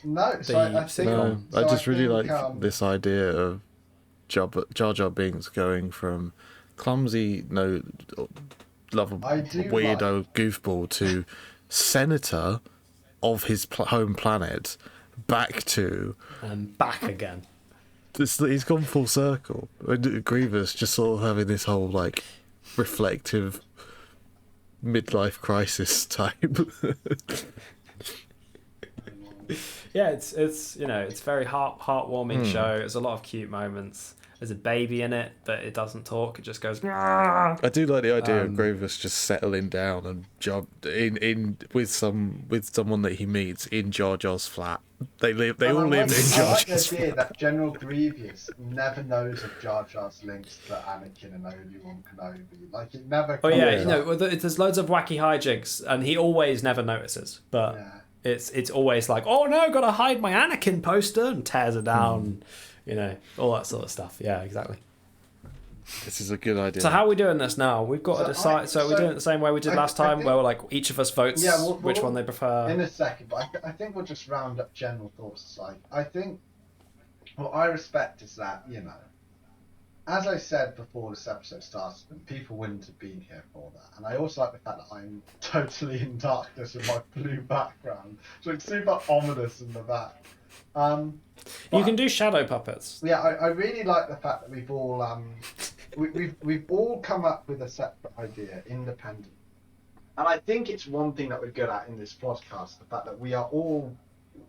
No, so I just really like this idea of Jar Jar Binks going from clumsy, lovable weirdo goofball to senator of his home planet back to... And back again. He's gone full circle. Grievous just sort of having this whole, like, reflective midlife crisis type. Yeah, it's you know, it's very heartwarming show. There's a lot of cute moments. There's a baby in it, but it doesn't talk. It just goes. I do like the idea of Grievous just settling down and job in with someone that he meets in Jar Jar's flat. They all live in Jar Jar's flat. That General Grievous never knows of Jar Jar's links to Anakin and Obi-Wan Kenobi. Like it never. Oh yeah, you know, there's loads of wacky hijinks, and he always never notices. But it's always like, oh no, gotta hide my Anakin poster, and tears it down. You know, all that sort of stuff. Yeah, exactly. This is a good idea. So how are we doing this now? We've got to decide. So we're doing it the same way we did last time, where we're like each of us votes which one they prefer. In a second, but I think we'll just round up general thoughts. Like I think what I respect is that, you know, as I said before this episode started, people wouldn't have been here for that. And I also like the fact that I'm totally in darkness with my blue background, so it's super ominous in the back. You can do shadow puppets. Yeah, I really like the fact that we've all we've all come up with a separate idea, independent. And I think it's one thing that we're good at in this podcast, the fact that we are all,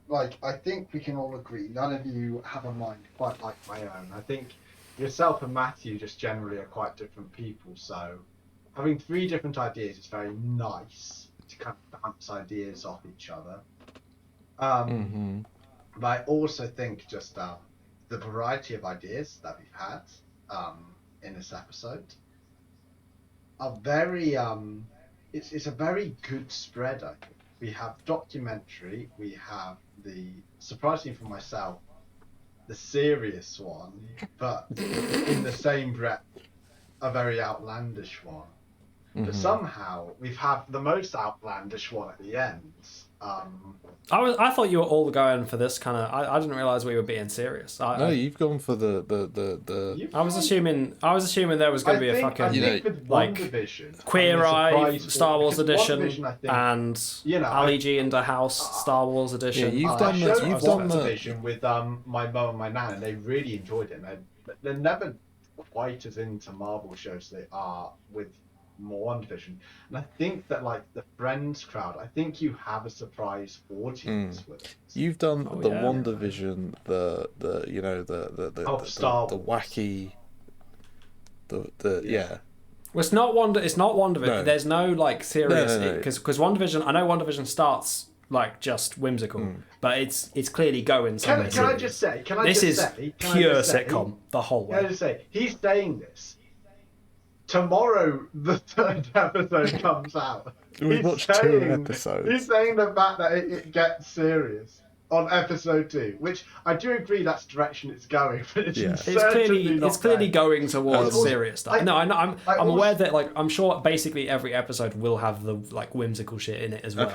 like, I think we can all agree, none of you have a mind quite like my own. I think yourself and Matthew just generally are quite different people, so having 3 different ideas is very nice to kind of bounce ideas off each other. But I also think just the variety of ideas that we've had in this episode are very it's a very good spread. I think we have documentary, we have the, surprisingly for myself, the serious one, but in the same breath a very outlandish one. But somehow we've had the most outlandish one at the end. I thought you were all going for this kind of. I didn't realize we were being serious. No, you've gone for the. I was assuming there was going to be a fucking like Queer Eye Star Wars edition and Ali G in the House Star Wars edition. Yeah, you've done that. You've done that edition with my mum and my nan, and they really enjoyed it. And they're never quite as into Marvel shows they are with more WandaVision, and I think that like the Friends crowd, I think you have a surprise audience with it. You've done the WandaVision, the you know the wacky, yeah. Well, it's not WandaVision. No. There's no like serious No. because WandaVision. I know WandaVision starts like just whimsical, but it's clearly going somewhere. Can I just say? This is pure sitcom the whole way. Can I just say? He's saying this. Tomorrow, the 3rd episode comes out. We've watched 2 episodes. He's saying the fact that it gets serious on episode 2, which I do agree that's the direction it's going, but it's clearly going towards serious stuff. I'm aware that like I'm sure basically every episode will have the like whimsical shit in it as well.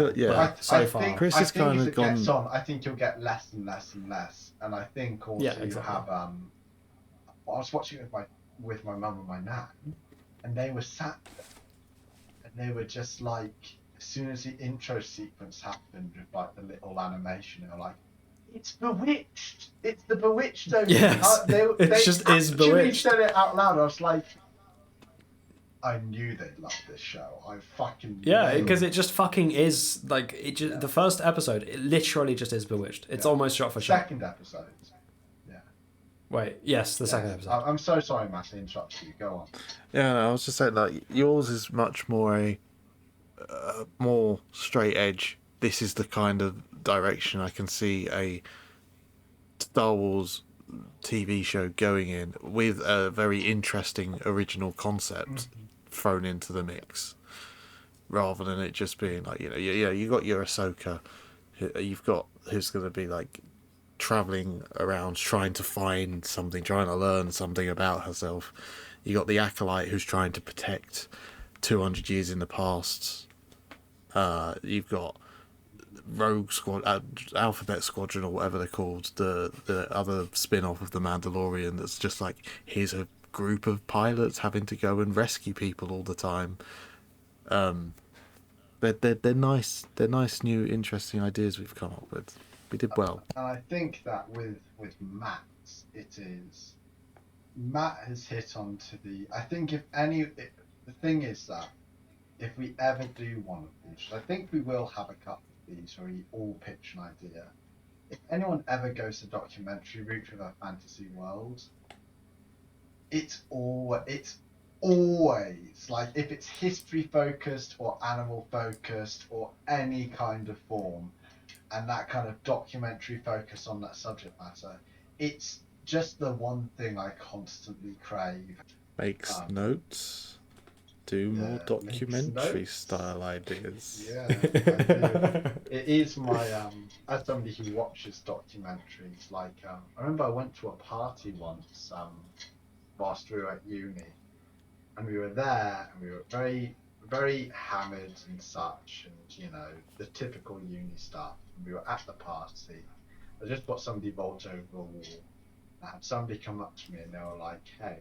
So far, Chris has kind of gone. I think you'll get less and less and less, and I think also you have. I was watching it with my mum and my nan. And they were sat there, and they were just like, as soon as the intro sequence happened with like the little animation, they were like, "It's Bewitched! It's the Bewitched zone!" Yes, they just is Bewitched. Said it out loud. I was like, I knew they'd love this show. I fucking because it just fucking is like it. Just, the first episode, it literally just is Bewitched. It's almost shot for shot. Second episode. Wait, yes, the second episode. I'm so sorry, Matt, I interrupted you. Go on. Yeah, no, I was just saying, like, yours is much more a more straight edge. This is the kind of direction I can see a Star Wars TV show going in, with a very interesting original concept thrown into the mix, rather than it just being like, you got your Ahsoka, you've got who's going to be like traveling around trying to find something, trying to learn something about herself. You got the Acolyte who's trying to protect 200 years in the past. You've got Rogue Squad, Alphabet Squadron, or whatever they're called, the other spin-off of the Mandalorian that's just like, here's a group of pilots having to go and rescue people all the time. They're nice. They're nice, new, interesting ideas we've come up with. We did well. And I think that with Matt, Matt has hit onto the. I think the thing is that if we ever do one of these, I think we will have a couple of these where we all pitch an idea. If anyone ever goes to documentary route with a fantasy world, it's always like if it's history focused or animal focused or any kind of form, and that kind of documentary focus on that subject matter, it's just the one thing I constantly crave. Makes notes. Do more documentary style ideas. Yeah, I do. It is my as somebody who watches documentaries. Like I remember I went to a party once whilst we were at uni, and we were there, and we were very, very hammered and such, and the typical uni stuff. And we were at the party. I just got somebody vault over a wall. I had somebody come up to me, and they were like, "Hey,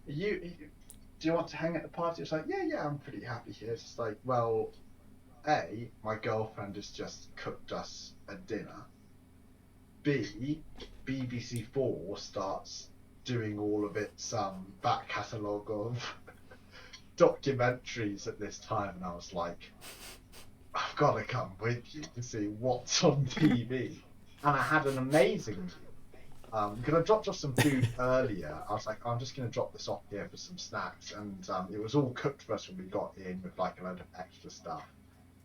do you want to hang at the party?" It's like, yeah, I'm pretty happy here. It's just like, well, A, my girlfriend has just cooked us a dinner. B, BBC 4 starts doing all of its back catalogue of documentaries at this time, and I was like, I've got to come with you to see what's on TV. And I had an amazing because I dropped off some food earlier. I was like, I'm just going to drop this off here for some snacks, and it was all cooked for us when we got in with like a load of extra stuff.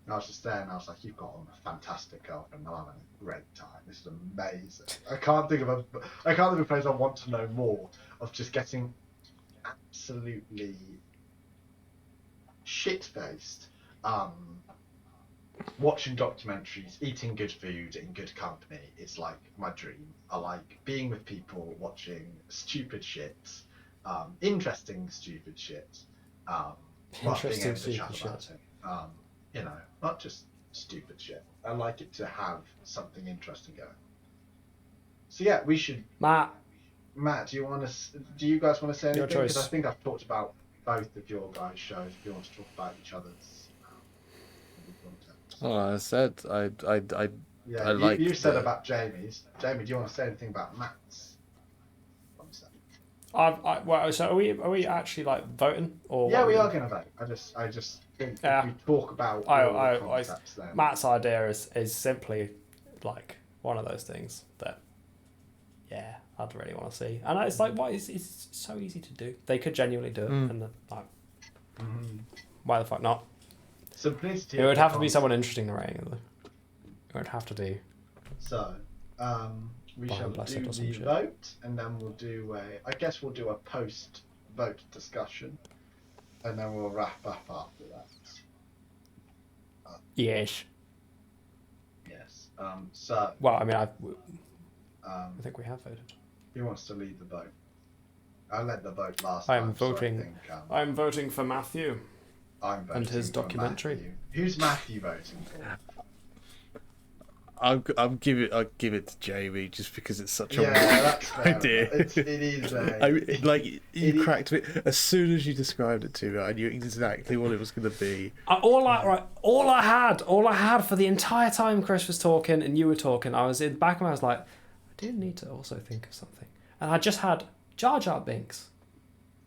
And I was just there, and I was like, "You've got on a fantastic girlfriend. I'm having a great time. This is amazing." I can't think of a phrase I want to know more of just getting absolutely shit-faced. Watching documentaries, eating good food in good company is like my dream. I like being with people, watching stupid shit, interesting stupid shit. Interesting stupid shit. Not just stupid shit. I like it to have something interesting going. So yeah, we should. Matt, do you guys want to say anything? Your choice. Because I think I've talked about both of your guys' shows. If you want to talk about each other's. Oh, I said I like. You said about Jamie's. Jamie, do you want to say anything about Matt's? So are we actually like voting or? Yeah, we are going to vote. I just think if we talk about all the concepts, then Matt's idea is simply like one of those things that, I'd really want to see, and it's like it's so easy to do. They could genuinely do it, and why the fuck not? Simplicity. It would have to be someone interesting narrating it. It would have to do. So, we shall do the shit. vote, and then we'll do we'll do a post-vote discussion, and then we'll wrap up after that. Yes. Yes. So. Well, I mean, I think we have voted. Who wants to lead the vote? I led the vote last I'm time. voting. So I think, I'm voting for Matthew. I'm voting and his for documentary. Matthew. Who's Matthew voting for? I'll give it to Jamie just because it's such a that's idea. It is. You cracked it as soon as you described it to me. I knew exactly what it was going to be. All I had for the entire time Chris was talking and you were talking, I was in the back of my, I was like, I do need to also think of something, and I just had Jar Jar Binks.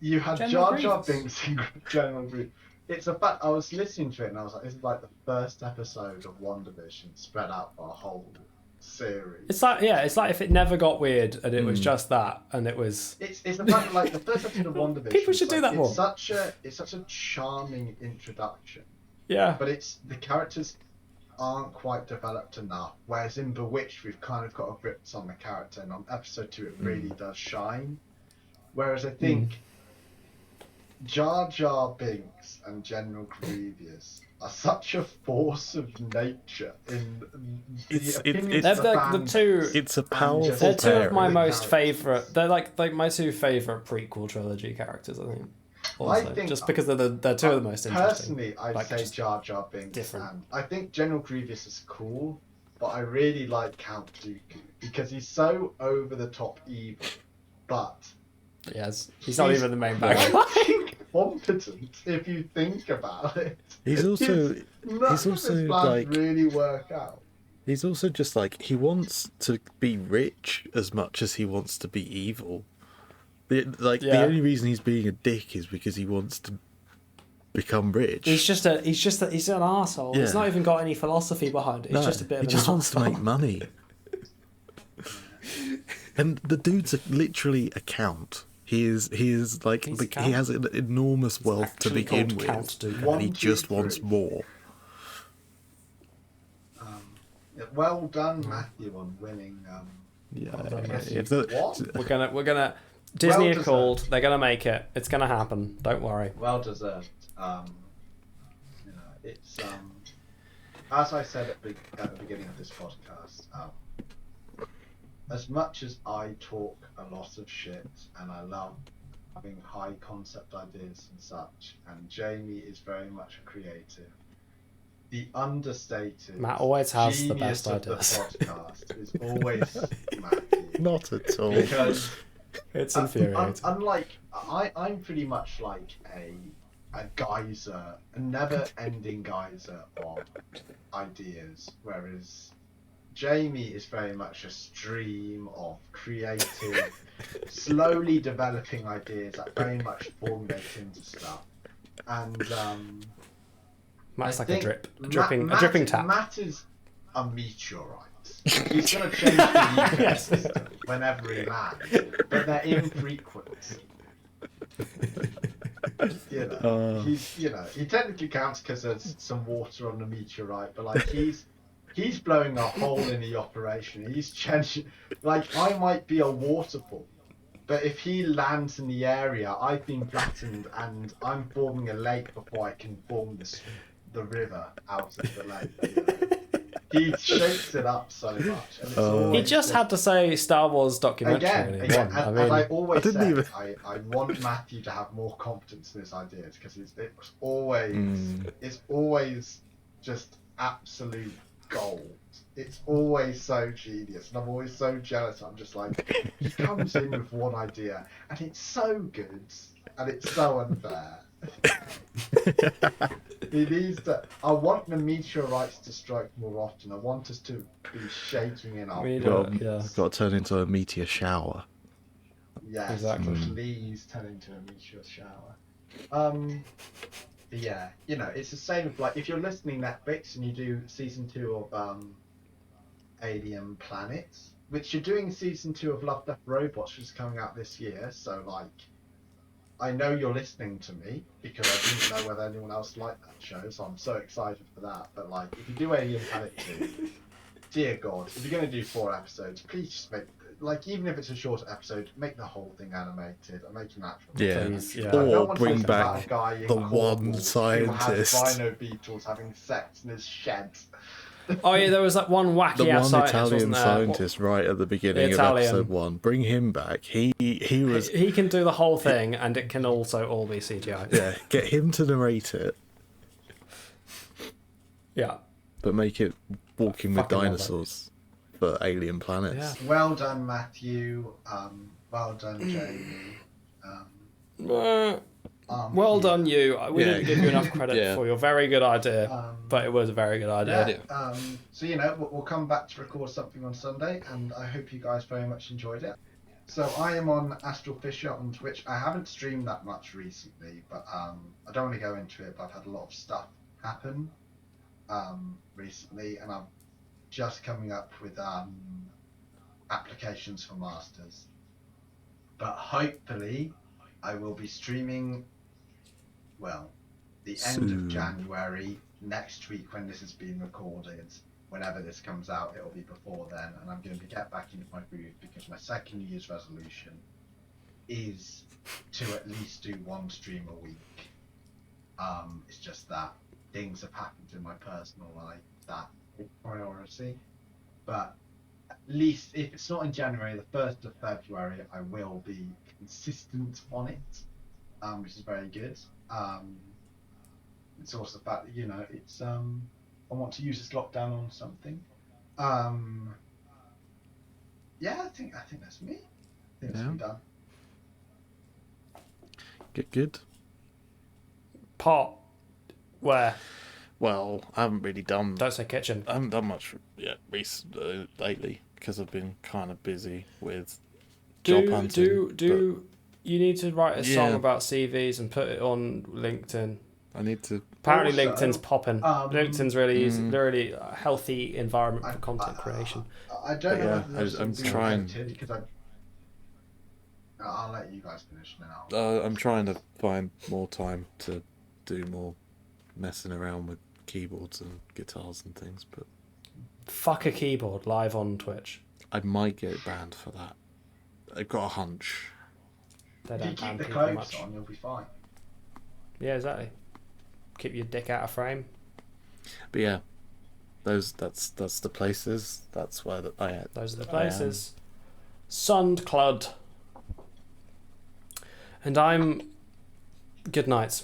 You had Jar Jar Binks in General Grievous. It's a fact. I was listening to it and I was like, this is like the first episode of WandaVision spread out for a whole series. It's like if it never got weird and it was just that, and it was. It's the fact like the first episode of WandaVision. People should do that more. It's such a charming introduction. Yeah. But the characters aren't quite developed enough. Whereas in Bewitched, we've kind of got a grip on the character, and on episode 2, it really does shine. Whereas I think. Jar Jar Binks and General Grievous are such a force of nature in the opinions of the fans. It's a powerful. They're two of my most favourite. They're like my two favourite prequel trilogy characters. I think. Also, just because they're two of the most interesting. Personally, I'd say Jar Jar Binks. Different. And I think General Grievous is cool, but I really like Count Dooku because he's so over the top evil, but. Yes, he's not even the main bad guy. incompetent if you think about it. He's also None of his plans like really work out. he's also just like he wants to be rich as much as he wants to be evil. The only reason he's being a dick is because he wants to become rich. He's an arsehole. Yeah. He's not even got any philosophy behind it. He's just a bit of an he just wants to arsehole. make money. And the dude's literally a count. He is like He's a count. he has an enormous wealth to actually begin called with, Count Dooku. and he 1, 2, just wants 3. more. Well done, Matthew, on winning. Yeah, I guess if you the- won. We're gonna. Disney Well are called. deserved. They're gonna make it. It's gonna happen. Don't worry. Well deserved. It's as I said at the beginning of this podcast. As much as I talk a lot of shit and I love having high concept ideas and such, and Jamie is very much a creative, the understated Matt always has the genius best of ideas. the podcast is always Matthew. not at all. Because It's infuriating. unlike I'm pretty much like a geyser, a never-ending geyser of ideas, whereas Jamie is very much a stream of creative, slowly developing ideas that very much formulate into stuff. And Matt's I like a think dripping tap. Matt is a meteorite. He's going to change the ecosystem whenever he lands, but they're infrequent. He technically counts because there's some water on the meteorite, but like he's blowing a hole in the operation. He's changing. Like I might be a waterfall, but if he lands in the area, I've been flattened and I'm forming a lake before I can form the river out of the lake. He shapes it up so much. And it's He just had to say Star Wars documentary. Again, I and mean, I always I didn't say I want Matthew to have more confidence in his ideas because it's always just absolute gold. It's always so genius, and I'm always so jealous. I'm just like, he comes in with one idea, and it's so good, and it's so unfair. He needs to. I want the meteorites to strike more often. I want us to be shaking in our I've got to turn into a meteor shower. Yes, Exactly. Please turn into a meteor shower. But yeah, it's the same with like if you're listening Netflix and you do season 2 of Alien Planets, which you're doing season 2 of Love, Death, Robots, which is coming out this year. So like, I know you're listening to me because I didn't know whether anyone else liked that show, so I'm so excited for that. But like, if you do Alien Planet 2, dear God, if you're going to do 4 episodes, please just make, like, even if it's a short episode, make the whole thing animated and make it natural. Yeah, Please, yeah. I don't or want bring something about back a guy in the Cornwall one who scientist. has rhino beetles having sex in his shed. Oh yeah, there was like one wacky The ass one scientist, Italian wasn't there? scientist right at the beginning of Italian. episode 1. Bring him back. He was He can do the whole thing, and it can also all be CGI. yeah. Get him to narrate it, Yeah. but make it Walking with Fucking love that. Dinosaurs for Alien Planets. Yeah. Well done, Matthew. Well done, Jamie. Well done, you. We Yeah. didn't give you enough credit Yeah. for your very good idea, but it was a very good idea. Yeah, so we'll come back to record something on Sunday, and I hope you guys very much enjoyed it. So I am on Astral Fisher on Twitch. I haven't streamed that much recently, but I don't want to go into it, but I've had a lot of stuff happen recently, and I'm just coming up with applications for masters. But hopefully I will be streaming, well, the end Soon. of January, next week when this is being recorded. Whenever this comes out, it'll be before then, and I'm going to get back into my groove because my second New Year's resolution is to at least do 1 stream a week. It's just that things have happened in my personal life that is priority. But at least if it's not in January, the 1st of February, I will be consistent on it, which is very good. It's also the fact that it's I want to use this lockdown on something. Yeah, I think that's me. I think that's me done. Good. Pot. Where? Well, I haven't really done. Don't say kitchen. I haven't done much yet lately because I've been kind of busy with job hunting. You need to write a song about CVs and put it on LinkedIn. I need to. Apparently, Also, LinkedIn's popping. LinkedIn's really easy, really healthy environment for content creation. I don't know. I'm trying. Because I'll let you guys finish now. I'm trying to find more time to do more messing around with keyboards and guitars and things, but fuck a keyboard live on Twitch. I might get banned for that. I've got a hunch. They If don't you ban keep the people clothes much. on, you'll be fine. Yeah, exactly. Keep your dick out of frame. But yeah, that's the places. That's where Those are the places. Sundclud. And I'm. Good night.